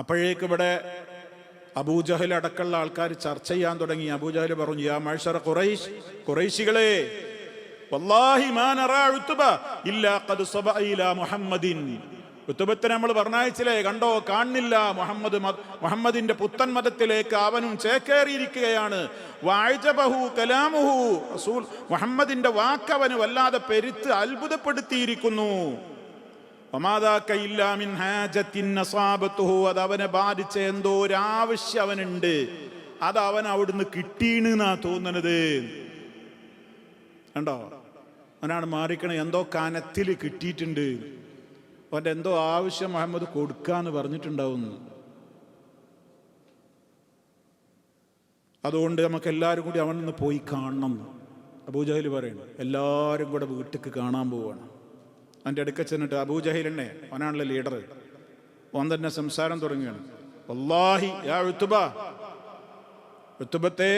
അപ്പോഴേക്ക് ഇവിടെ അബൂജഹൽ അടക്കമുള്ള ആൾക്കാർ ചർച്ച ചെയ്യാൻ തുടങ്ങി. അബൂജഹൽ പറഞ്ഞു, യാ മഅ്ശറ ഖുറൈശ്, ഖുറൈശികളെ, വല്ലാഹി മാ നറാ ഉത്ബ ഇല്ലാ ഖദ് സബഅ ഇലാ മുഹമ്മദിൻ. ഉത്തുബത്തിനെ നമ്മൾ പറഞ്ഞയച്ചില്ലേ, കണ്ടോ കാണുന്നില്ല, മുഹമ്മദിന്റെ പുത്തൻ മതത്തിലേക്ക് അവനും ചേക്കേറിയിരിക്കുകയാണ്. വഅജബഹു കലാമുഹു, റസൂൽ മുഹമ്മദിന്റെ വാക്ക് അവന് വല്ലാതെ പെരുത്ത് അത്ഭുതപ്പെടുത്തിയിരിക്കുന്നു. വമാദാക ഇല്ലാ മിൻ ഹാജത്തിൻ അസാബത്തുഹു, അത് അവനെ ബാധിച്ച എന്തോ ഒരു ആവശ്യം അവനുണ്ട്, അത് അവൻ അവിടുന്ന് കിട്ടീണെന്നാ തോന്നുന്നത്. കണ്ടോ, അവനാണ് മാറിക്കണേ, എന്തോ കനത്തിൽ കിട്ടിയിട്ടുണ്ട്, അവൻ്റെ എന്തോ ആവശ്യം മുഹമ്മദ് കൊടുക്കാന്ന് പറഞ്ഞിട്ടുണ്ടാവുന്നു. അതുകൊണ്ട് നമുക്ക് എല്ലാവരും കൂടി അവനൊന്ന് പോയി കാണണം. അബൂജഹൽ പറയണം, എല്ലാവരും കൂടെ വീട്ടിക്ക് കാണാൻ പോവാണ്. അവൻ്റെ അടുക്ക ചെന്നിട്ട്, അബൂജഹൽ തന്നെ അവനാണല്ലോ ലീഡർ, അവൻ തന്നെ സംസാരം തുടങ്ങുകയാണ്. വല്ലാഹി യാ ഉത്ബ, ഉത്ബത്തെ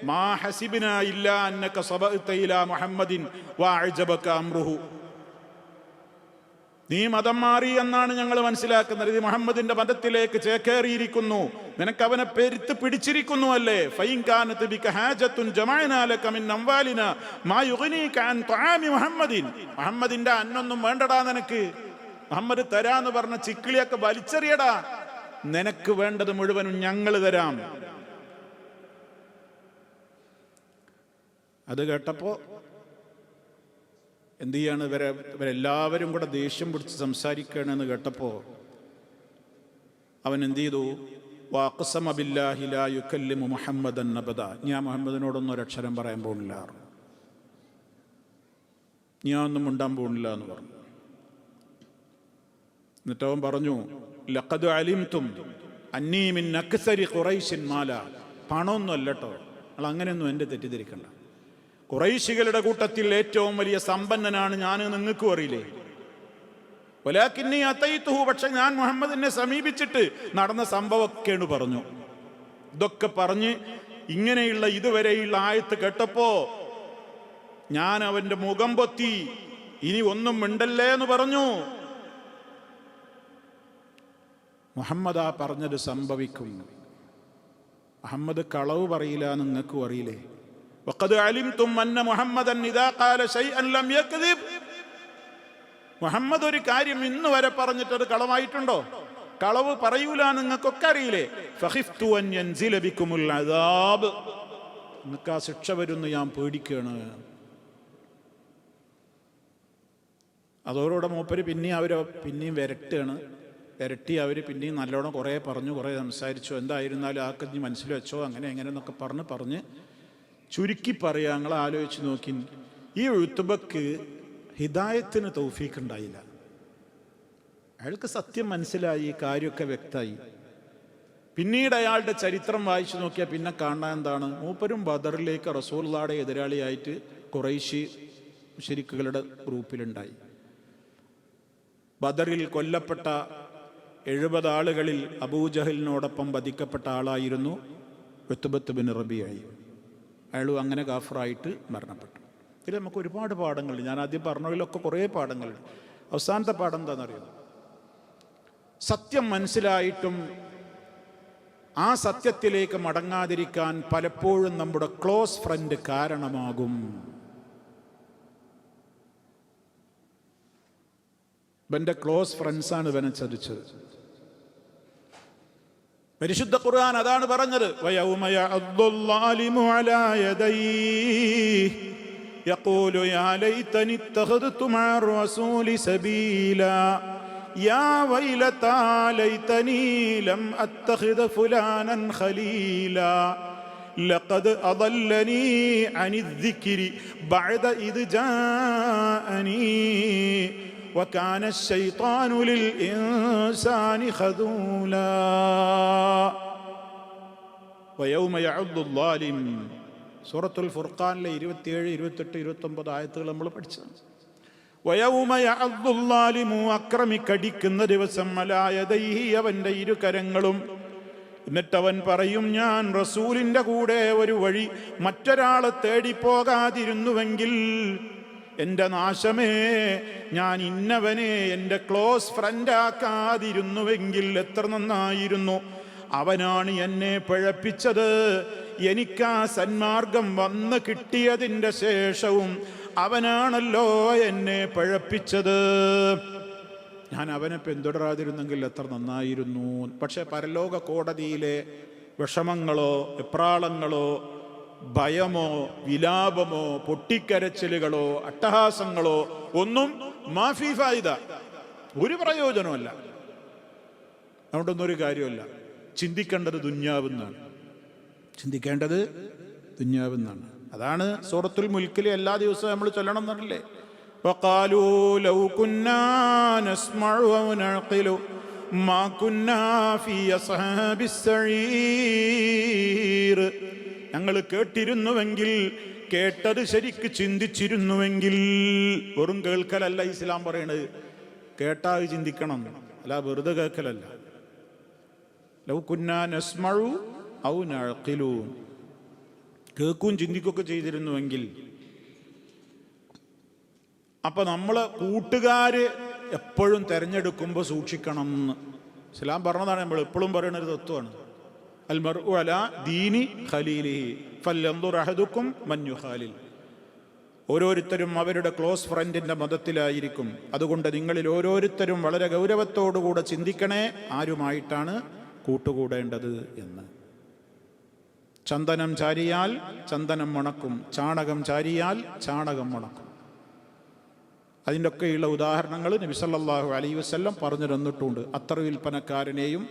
മാ ഹസിബ്നാ ഇല്ലാ അന്നക സബഅത ഇലാ മുഹമ്മദിൻ വഅജബക അംറുഹു. നീ മതം മാറി എന്നാണ് ഞങ്ങൾ മനസ്സിലാക്കുന്നത്. ഇത് മുഹമ്മദിന്റെ മതത്തിലേക്ക് ചേക്കേറിയിരിക്കുന്നു, നിനക്ക് അവനെ പെരുത്ത് പിടിച്ചിരിക്കുന്നു അല്ലേ? ഫൈൻ കാനത് ബിക ഹാജത്തുൻ ജമഅനാ ലക മിൻ അംവാലിനാ മാ യുഗ്നീക അൻ തആമി മുഹമ്മദിൻ. മുഹമ്മദിന്റെ അന്നൊന്നും വേണ്ടടാ നിനക്ക്, മുഹമ്മദ് തരാന്ന് പറഞ്ഞ ചിക്കിളിയൊക്കെ വലിച്ചെറിയടാ, നിനക്ക് വേണ്ടത് മുഴുവനും ഞങ്ങൾ തരാം. അത് കേട്ടപ്പോ എന്ത് ചെയ്യാണ്, ഇവരെല്ലാവരും കൂടെ ദേഷ്യം പിടിച്ച് സംസാരിക്കണമെന്ന് കേട്ടപ്പോൾ അവൻ എന്ത് ചെയ്തു, വഅഖ്സമ ബില്ലാഹി ലാ യുകല്ലിമു മുഹമ്മദൻ അബദ, ഞാൻ മുഹമ്മദിനോടൊന്നും ഒരക്ഷരം പറയാൻ പോകുന്നില്ല, ഞാൻ ഒന്നും മിണ്ടാൻ പോകുന്നില്ല എന്ന് പറഞ്ഞു. എന്നിട്ട് അവൻ പറഞ്ഞു, ലഖദ് അലിംതും അന്നീ മിൻ അക്സരി ഖുറൈശിൻ മാല. പണമൊന്നും അല്ലട്ടോ, നിങ്ങൾ അങ്ങനെയൊന്നും എൻ്റെ തെറ്റിദ്ധരിക്കണ്ട. ഖുറൈശികളുടെ കൂട്ടത്തിൽ ഏറ്റവും വലിയ സമ്പന്നനാണ് ഞാൻ, നിങ്ങൾക്കും അറിയില്ലേ. വലാകിന്നി അതൈതുഹു, പക്ഷെ ഞാൻ മുഹമ്മദിനെ സമീപിച്ചിട്ട് നടന്ന സംഭവമൊക്കെയാണ് പറഞ്ഞു. ഇതൊക്കെ പറഞ്ഞ് ഇങ്ങനെയുള്ള ഇതുവരെയുള്ള ആയത്ത് കേട്ടപ്പോ ഞാൻ അവന്റെ മുഖം പൊത്തി, ഇനി ഒന്നും മിണ്ടല്ലേ എന്ന് പറഞ്ഞു. മുഹമ്മദ് ആ പറഞ്ഞത് സംഭവിക്കും. മുഹമ്മദ് കളവ് പറയില്ല, നിങ്ങൾക്കും അറിയില്ലേ. وقد علمتم أن محمدا إذا قال شيئا لم يكذب. മുഹമ്മദ് ഒരു കാര്യം ഇന്ന് വരെ പറഞ്ഞിട്ട് അത് കളവായിട്ടുണ്ടോ? കളവ് പറയൂല, നിങ്ങൾക്കൊക്കെ അറിയില്ലേ. ഫഖിഫ്തു അൻ യൻസില ബികുമുൽ അദാബ്, നിങ്ങൾക്ക് ആ ശിക്ഷ വരുന്നു ഞാൻ പേടിക്കുകയാണ്. അതോടുകൂടെ മൂപ്പര് പിന്നെയും വിരട്ടി അവർ പിന്നെയും നല്ലോണം കുറേ പറഞ്ഞു, കുറേ സംസാരിച്ചു. എന്തായിരുന്നാലും ആ കഞ്ഞി മനസ്സിൽ വെച്ചോ, അങ്ങനെ എന്നൊക്കെ പറഞ്ഞ് ചുരുക്കി പറയാ. ഞങ്ങൾ ആലോചിച്ച് നോക്കി, ഈ ഉത്ബക്ക് ഹിദായത്തിന് തൗഫീഖ് ഉണ്ടായില്ല. അയാൾക്ക് സത്യം മനസ്സിലായി, കാര്യമൊക്കെ വ്യക്തമായി. പിന്നീട് അയാളുടെ ചരിത്രം വായിച്ചു നോക്കിയാൽ പിന്നെ കാണാൻ എന്താണ്, മൂപ്പരും ബദറിലേക്ക് റസൂലുള്ളാഹിയുടെ എതിരാളിയായിട്ട് ഖുറൈശി മുശ്രിക്കുകളുടെ ഗ്രൂപ്പിലുണ്ടായി. ബദറിൽ കൊല്ലപ്പെട്ട 70 ആളുകളിൽ അബൂജഹലിനോടൊപ്പം വധിക്കപ്പെട്ട ആളായിരുന്നു ഉത്ബത്ത് ബിൻ റബീഅ. അയാളും അങ്ങനെ കാഫറായിട്ട് മരണപ്പെട്ടു. ഇതിൽ നമുക്ക് ഒരുപാട് പാഠങ്ങളുണ്ട്. ഞാൻ ആദ്യം പറഞ്ഞതിലൊക്കെ കുറേ പാഠങ്ങളുണ്ട്. അവസാനത്തെ പാഠം എന്താണെന്നറിയാം, സത്യം മനസ്സിലായിട്ടും ആ സത്യത്തിലേക്ക് മടങ്ങാതിരിക്കാൻ പലപ്പോഴും നമ്മുടെ ക്ലോസ് ഫ്രണ്ട് കാരണമാകും. ഇവൻ്റെ ക്ലോസ് ഫ്രണ്ട്സാണ് ഇവനെ ചതിച്ചത്. പരിശുദ്ധ ഖുർആൻ അതാണ് പറഞ്ഞത്, വയൗമ യഅദ്ദുൽ-ളാലിമു അലാ യദൈഹി യഖൂലു യാ ലൈതനി ഇത്തഖദ്തു മഅർ റസൂലി സബീലാ യാ വൈലതാ ലൈതനി ലം അത്തഖിദ് ഫുലാനൻ ഖലീലാ ലഖദ് അദല്ലനി അനിദ്ദിക്രി ബഅദ ഇദ് ജാഅനി وكان الشيطان للإنسان خذولا ويوم يعض الظالم. സൂറത്തുൽ ഫുർഖാനിലെ 27, 28, 29 ആയത്തുകൾ നമ്മൾ പഠിച്ചതാണ്. വയൗമ യഅദ്ദുൽ ളാലിമു, അക്രമി കടിക്കുന്ന ദിവസം, അലാ യദൈഹി, അവൻ്റെ ഇരുകരങ്ങളും. എന്നിട്ടവൻ പറയും, ഞാൻ റസൂലിൻ്റെ കൂടെ ഒരു വഴി മറ്റൊരാളെ തേടിപ്പോകാതിരുന്നുവെങ്കിൽ, എൻ്റെ നാശമേ, ഞാൻ ഇന്നവനെ എൻ്റെ ക്ലോസ് ഫ്രണ്ടാക്കാതിരുന്നുവെങ്കിൽ എത്ര നന്നായിരുന്നു. അവനാണ് എന്നെ പിഴപ്പിച്ചത്. എനിക്കാ സന്മാർഗം വന്ന് കിട്ടിയതിൻ്റെ ശേഷവും അവനാണല്ലോ എന്നെ പിഴപ്പിച്ചത്. ഞാൻ അവനെ പിന്തുടരാതിരുന്നെങ്കിൽ എത്ര നന്നായിരുന്നു. പക്ഷെ പരലോക കോടതിയിലെ വിഷമങ്ങളോ എപ്രാളങ്ങളോ ഭയമോ വിലാപമോ പൊട്ടിക്കരച്ചിലുകളോ അട്ടഹാസങ്ങളോ ഒന്നും മാഫി ഫായിദ, ഒരു പ്രയോജനമല്ല. അതുകൊണ്ടൊന്നും ഒരു കാര്യമല്ല. ചിന്തിക്കേണ്ടത് ദുന്യാവെന്നാണ്, ചിന്തിക്കേണ്ടത് ദുന്യാവെന്നാണ്. അതാണ് സൂറത്തുൽ മുൽക്കിലെ എല്ലാ ദിവസവും നമ്മൾ ചൊല്ലണം എന്നല്ലേ. വഖാലൂ ലൗ കുന്നാ നസ്മഉ വ നഅഖിലു മാ കുന്നാ ഫീ അസ്ഹാബിസ് സഈർ. ഞങ്ങൾ കേട്ടിരുന്നുവെങ്കിൽ, കേട്ടത് ശരിക്ക് ചിന്തിച്ചിരുന്നുവെങ്കിൽ. വെറും കേൾക്കലല്ല ഇസ്ലാം പറയണത്, കേട്ടാൽ ചിന്തിക്കണം, അല്ല വെറുതെ കേൾക്കലല്ല. ലൗ കുന്നാ നസ്മഉ ഔ നഅഖിലു, കേൾക്കും ചിന്തിക്കുകയൊക്കെ ചെയ്തിരുന്നുവെങ്കിൽ. അപ്പൊ നമ്മളെ കൂട്ടുകാര് എപ്പോഴും തെരഞ്ഞെടുക്കുമ്പോൾ സൂക്ഷിക്കണം എന്ന് ഇസ്ലാം പറഞ്ഞതാണ്. നമ്മൾ എപ്പോഴും പറയുന്ന ഒരു തത്വമാണ്. അൽ മർഉ അലാ ദീനി ഖലീലിഹി ഫൽയൻദുർ അഹദുക്കും മൻ യുഖാലിൽ. ഓരോരുത്തരും അവരുടെ ക്ലോസ് ഫ്രണ്ടിന്റെ മതത്തിലായിരിക്കും. അതുകൊണ്ട് നിങ്ങളിൽ ഓരോരുത്തരും വളരെ ഗൗരവത്തോടുകൂടെ ചിന്തിക്കണേ ആരുമായിട്ടാണ് കൂട്ടുകൂടേണ്ടത് എന്ന്. ചന്ദനം ചാരിയാൽ ചന്ദനം മണക്കും, ചാണകം ചാരിയാൽ ചാണകം മണക്കും. അതിൻ്റെ ഒക്കെയുള്ള ഉദാഹരണങ്ങൾ നബി സല്ലല്ലാഹു അലൈഹി വസല്ലം പറഞ്ഞു തന്നിട്ടുണ്ട്. അത്തർ വിൽപ്പനക്കാരനെയും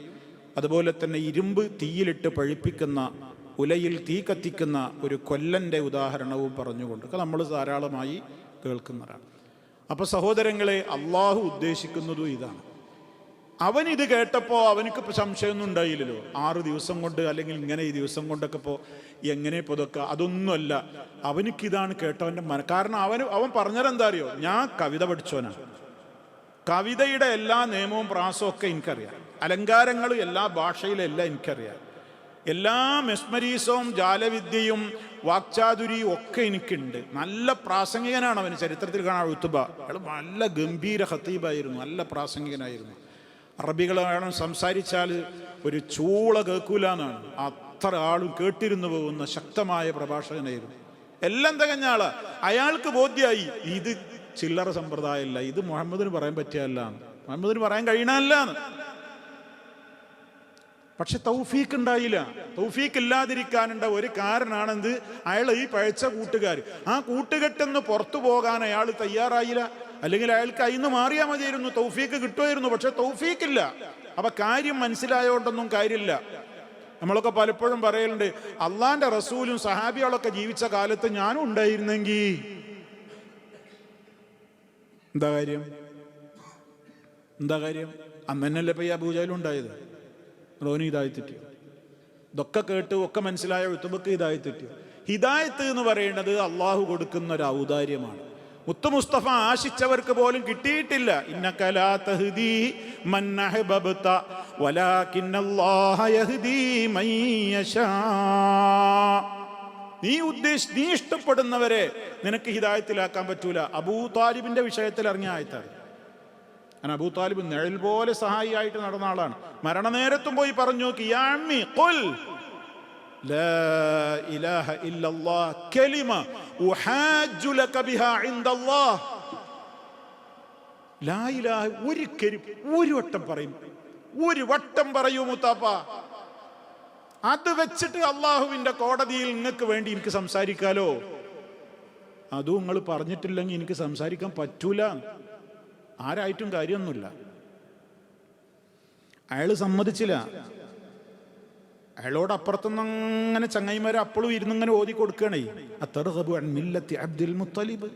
അതുപോലെ തന്നെ ഇരുമ്പ് തീയിലിട്ട് പഴിപ്പിക്കുന്ന, ഉലയിൽ തീ കത്തിക്കുന്ന ഒരു കൊല്ലൻ്റെ ഉദാഹരണവും പറഞ്ഞുകൊണ്ട് നമ്മൾ ധാരാളമായി കേൾക്കുന്നതാണ്. അപ്പോൾ സഹോദരങ്ങളെ, അള്ളാഹു ഉദ്ദേശിക്കുന്നതും ഇതാണ്. അവനിത് കേട്ടപ്പോൾ അവനക്ക് സംശയമൊന്നും ഉണ്ടായില്ലല്ലോ. 6 ദിവസം കൊണ്ട് അല്ലെങ്കിൽ ഇങ്ങനെ ഈ ദിവസം കൊണ്ടൊക്കെ ഇപ്പോൾ എങ്ങനെ ഇപ്പോൾ ഇതൊക്കെ, അതൊന്നുമല്ല. അവനക്കിതാണ് കേട്ടവൻ്റെ കാരണം അവൻ പറഞ്ഞതെന്താ അറിയോ? ഞാൻ കവിത പഠിച്ചോനാണ്, കവിതയുടെ എല്ലാ നിയമവും പ്രാസവും ഒക്കെ എനിക്കറിയാം, അലങ്കാരങ്ങളും എല്ലാ ഭാഷയിലെല്ലാം എനിക്കറിയാം, എല്ലാ മെസ്മരീസവും ജാലവിദ്യയും വാക്ചാതുരിയും ഒക്കെ എനിക്കുണ്ട്. നല്ല പ്രാസംഗികനാണ് അവന്. ചരിത്രത്തിൽ കാണാൻ ഉത്തുബ, അയാൾ നല്ല ഗംഭീര ഖത്തീബായിരുന്നു, നല്ല പ്രാസംഗികനായിരുന്നു. അറബികളാണ് സംസാരിച്ചാൽ ഒരു ചൂള കേൾക്കൂല എന്നാണ്, അത്ര ആളും കേട്ടിരുന്നു പോകുന്ന ശക്തമായ പ്രഭാഷകനായിരുന്നു. എല്ലാം തികഞ്ഞ ആള്. അയാൾക്ക് ബോധ്യമായി ഇത് ചില്ലറ സമ്പ്രദായമല്ല, ഇത് മുഹമ്മദിന് പറയാൻ പറ്റിയല്ല, മുഹമ്മദിന് പറയാൻ കഴിയണമല്ല. പക്ഷെ തൗഫീഖ് ഉണ്ടായില്ല. തൗഫീഖ് ഇല്ലാതിരിക്കാനുണ്ട ഒരു കാരണമാണെന്ത്? അയാൾ ഈ പഴച്ച കൂട്ടുകാർ, ആ കൂട്ടുകെട്ടെന്ന് പുറത്തു പോകാൻ അയാൾ തയ്യാറായില്ല. അല്ലെങ്കിൽ അയാൾക്ക് അതിന്ന് മാറിയാൽ മതിയായിരുന്നു, തൗഫീഖ് കിട്ടുമായിരുന്നു. പക്ഷെ തൗഫീഖില്ല. അപ്പൊ കാര്യം മനസ്സിലായോണ്ടൊന്നും കാര്യമില്ല. നമ്മളൊക്കെ പലപ്പോഴും പറയലുണ്ട്, അള്ളാന്റെ റസൂലും സഹാബികളൊക്കെ ജീവിച്ച കാലത്ത് ഞാനും ഉണ്ടായിരുന്നെങ്കിൽ. എന്താ കാര്യം? അന്ന് തന്നെയല്ലേ ഇപ്പൊ ഈ അബൂജഹൽ ഉണ്ടായത്. റോനി ഇതായി തെറ്റിയോ? ഇതൊക്കെ കേട്ട് ഒക്കെ മനസ്സിലായ ഉത്തുബക്ക് ഇതായി തെറ്റിയോ? ഹിദായത്ത് എന്ന് പറയുന്നത് അള്ളാഹു കൊടുക്കുന്ന ഒരു ഔദാര്യമാണ്. മുത്തു മുസ്തഫ ആശിച്ചവർക്ക് പോലും കിട്ടിയിട്ടില്ല. ഇന്നക ലാ തഹ്ദീ മൻ അഹ്ബബ്ത വലാകിന്നല്ലാഹ യഹ്ദീ മൻ യശാ. നീ ഇഷ്ടപ്പെടുന്നവരെ നിനക്ക് ഹിദായത്തിലാക്കാൻ പറ്റൂല. അബൂ താലിബിന്റെ വിഷയത്തിൽ ഇറങ്ങിയ ആയത്താണ്. കാരണം അബൂ താലിബ് നിഴൽ പോലെ സഹായിയായിട്ട് നടന്ന ആളാണ്. മരണനേരത്തും പോയി പറഞ്ഞു, യാ അമ്മി ഖുൽ ലാ ഇലാഹ ഇല്ലല്ലാഹ് കലിമ ഉഹാജ്ജു ലക ബിഹാ ഇൻദല്ലാഹ്. ലാ ഇലാഹ ഒരു വട്ടം പറയൂ മുത്താപ്പ. അത് വെച്ചിട്ട് അള്ളാഹുവിന്റെ കോടതിയിൽ നിങ്ങൾക്ക് വേണ്ടി എനിക്ക് സംസാരിക്കാലോ. അതും നിങ്ങൾ പറഞ്ഞിട്ടില്ലെങ്കിൽ എനിക്ക് സംസാരിക്കാൻ പറ്റൂല. ആരായിട്ടും കാര്യമൊന്നുമില്ല. അയാൾ സമ്മതിച്ചില്ല. അയാളോട് അപ്പുറത്തുനിന്ന് അങ്ങനെ ചങ്ങായിമാരെ അപ്പോഴും ഇരുന്നിങ്ങനെ ഓതി കൊടുക്കണേ. അത്തർഗബു അൻ മില്ലത്തി അബ്ദുൽ മുത്തലിബ്.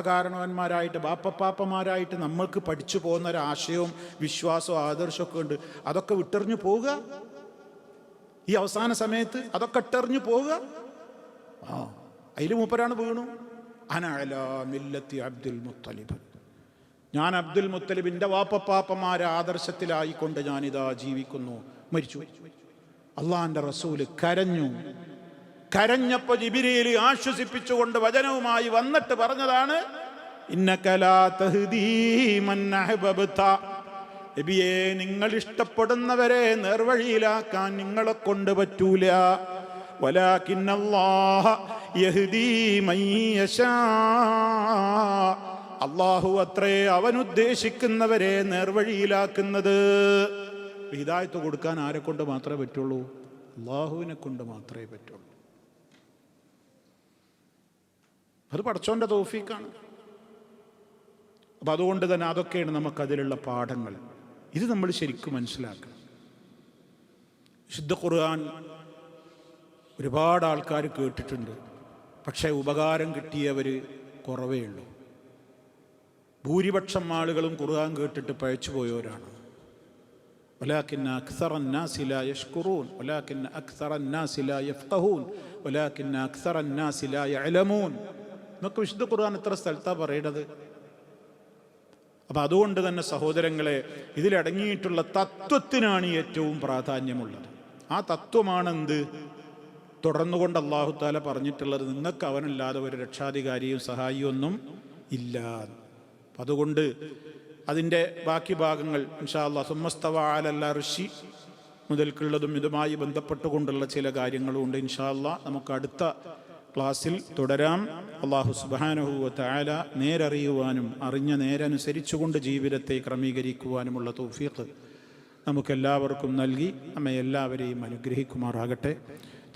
കാരണവന്മാരായിട്ട് ബാപ്പപ്പാപ്പമാരായിട്ട് നമ്മൾക്ക് പഠിച്ചു പോകുന്ന ഒരു ആശയവും വിശ്വാസവും ആദർശമൊക്കെ ഉണ്ട്. അതൊക്കെ വിട്ടെറിഞ്ഞു പോവുക. ഈ അവസാന സമയത്ത് അതൊക്കെ ഇട്ടെറിഞ്ഞു പോവുക. അതിൽ മൂപ്പരാണ് വീണു. അനഅലാ മില്ലത്തി അബ്ദുൽ മുത്തലിബ്. ഞാൻ അബ്ദുൽ മുത്തലിബിന്റെ വാപ്പപ്പാപ്പമാരെ ആദർശത്തിലായിക്കൊണ്ട് ഞാനിതാ ജീവിക്കുന്നു. മരിച്ചു. അള്ളാന്റെ റസൂല് കരഞ്ഞപ്പോ ജിബ്രീൽ ആശ്വസിപ്പിച്ചുകൊണ്ട് വചനവുമായി വന്നിട്ട് പറഞ്ഞതാണ്, ഇന്നക ലാ തഹ്ദീ മൻ അഹ്ബബ്ത. നബിയേ, നിങ്ങൾ ഇഷ്ടപ്പെടുന്നവരെ നേർവഴിയിലാക്കാൻ നിങ്ങളെ കൊണ്ട് പറ്റൂല. വലാകിന്നല്ലാഹ യഹ്ദീ മൻ യശാ. അള്ളാഹു അത്രേ അവനുദ്ദേശിക്കുന്നവരെ നേർവഴിയിലാക്കുന്നത്. ഹിദായത്ത് കൊടുക്കാൻ ആരെ കൊണ്ട് മാത്രമേ പറ്റുള്ളൂ? അള്ളാഹുവിനെ കൊണ്ട് മാത്രമേ പറ്റുള്ളൂ. അത് പടച്ചോന്റെ തൗഫീഖാണ്. അപ്പം അതുകൊണ്ട് തന്നെ അതൊക്കെയാണ് നമുക്കതിലുള്ള പാഠങ്ങൾ. ഇത് നമ്മൾ ശരിക്കും മനസ്സിലാക്കണം. വിശുദ്ധ ഖുർആൻ ഒരുപാട് ആൾക്കാർ കേട്ടിട്ടുണ്ട്, പക്ഷേ ഉപകാരം കിട്ടിയവർ കുറവേ ഉള്ളൂ. ഭൂരിപക്ഷം ആളുകളും ഖുർആൻ കേട്ടിട്ട് പഴച്ചു പോയവരാണ്. വലാകിന്ന അക്സറന്നാസി ലാ യശ്കുറൂൻ വലാകിന്ന അക്സറന്നാസി ലാ യഫ്ഖഹൂൻ വലാകിന്ന അക്സറന്നാസി ലാ യഅലമൂൻ എന്നൊക്കെ വിശുദ്ധ ഖുർആൻ എത്ര സ്ഥലത്താണ് പറയണത്. അപ്പം അതുകൊണ്ട് തന്നെ സഹോദരങ്ങളെ, ഇതിലടങ്ങിയിട്ടുള്ള തത്വത്തിനാണ് ഏറ്റവും പ്രാധാന്യമുള്ളത്. ആ തത്വമാണെന്ത്? തുടർന്നുകൊണ്ട് അല്ലാഹു തആല പറഞ്ഞിട്ടുള്ളത്, നിങ്ങൾക്ക് അവനല്ലാതെ ഒരു രക്ഷാധികാരിയും സഹായിയും ഒന്നും ഇല്ല. അതുകൊണ്ട് അതിൻ്റെ ബാക്കി ഭാഗങ്ങൾ ഇൻഷാ അല്ലാഹ് സുമ്മസ്തവ അലൽ അർശി മുതൽക്കുള്ളതും ഇതുമായി ബന്ധപ്പെട്ടുകൊണ്ടുള്ള ചില കാര്യങ്ങളുണ്ട്. ഇൻഷാ അല്ലാഹ് നമുക്ക് അടുത്ത ക്ലാസ്സിൽ തുടരാം. അല്ലാഹു സുബ്ഹാനഹു വ തആല നേരറിയുവാനും അറിഞ്ഞ നേരനുസരിച്ചുകൊണ്ട് ജീവിതത്തെ ക്രമീകരിക്കുവാനുമുള്ള തൗഫീഖ് നമുക്കെല്ലാവർക്കും നൽകി നമ്മെ എല്ലാവരെയും അനുഗ്രഹിക്കുമാറാകട്ടെ.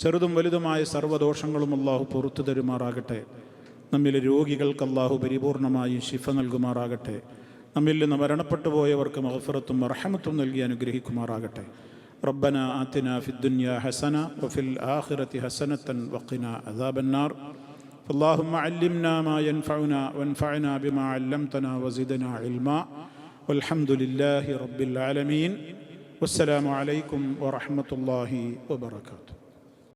ചെറുതും വലുതുമായ സർവ്വദോഷങ്ങളും അല്ലാഹു പുറത്തു തരുമാറാകട്ടെ. നമ്മിലെ രോഗികൾക്ക് അല്ലാഹു പരിപൂർണമായും ശിഫ നൽകുമാറാകട്ടെ. നമ്മിൽ നിന്ന് മരണപ്പെട്ടു പോയവർക്ക് മഗ്ഫിറത്തും റഹ്മത്തും നൽകി അനുഗ്രഹിക്കുമാറാകട്ടെ. ربنا آتنا في الدنيا حسنة وفي الآخرة حسنة وقنا عذاب النار. اللهم علمنا ما ينفعنا وانفعنا بما علمتنا وزدنا علما والحمد لله رب العالمين. والسلام عليكم ورحمة الله وبركاته.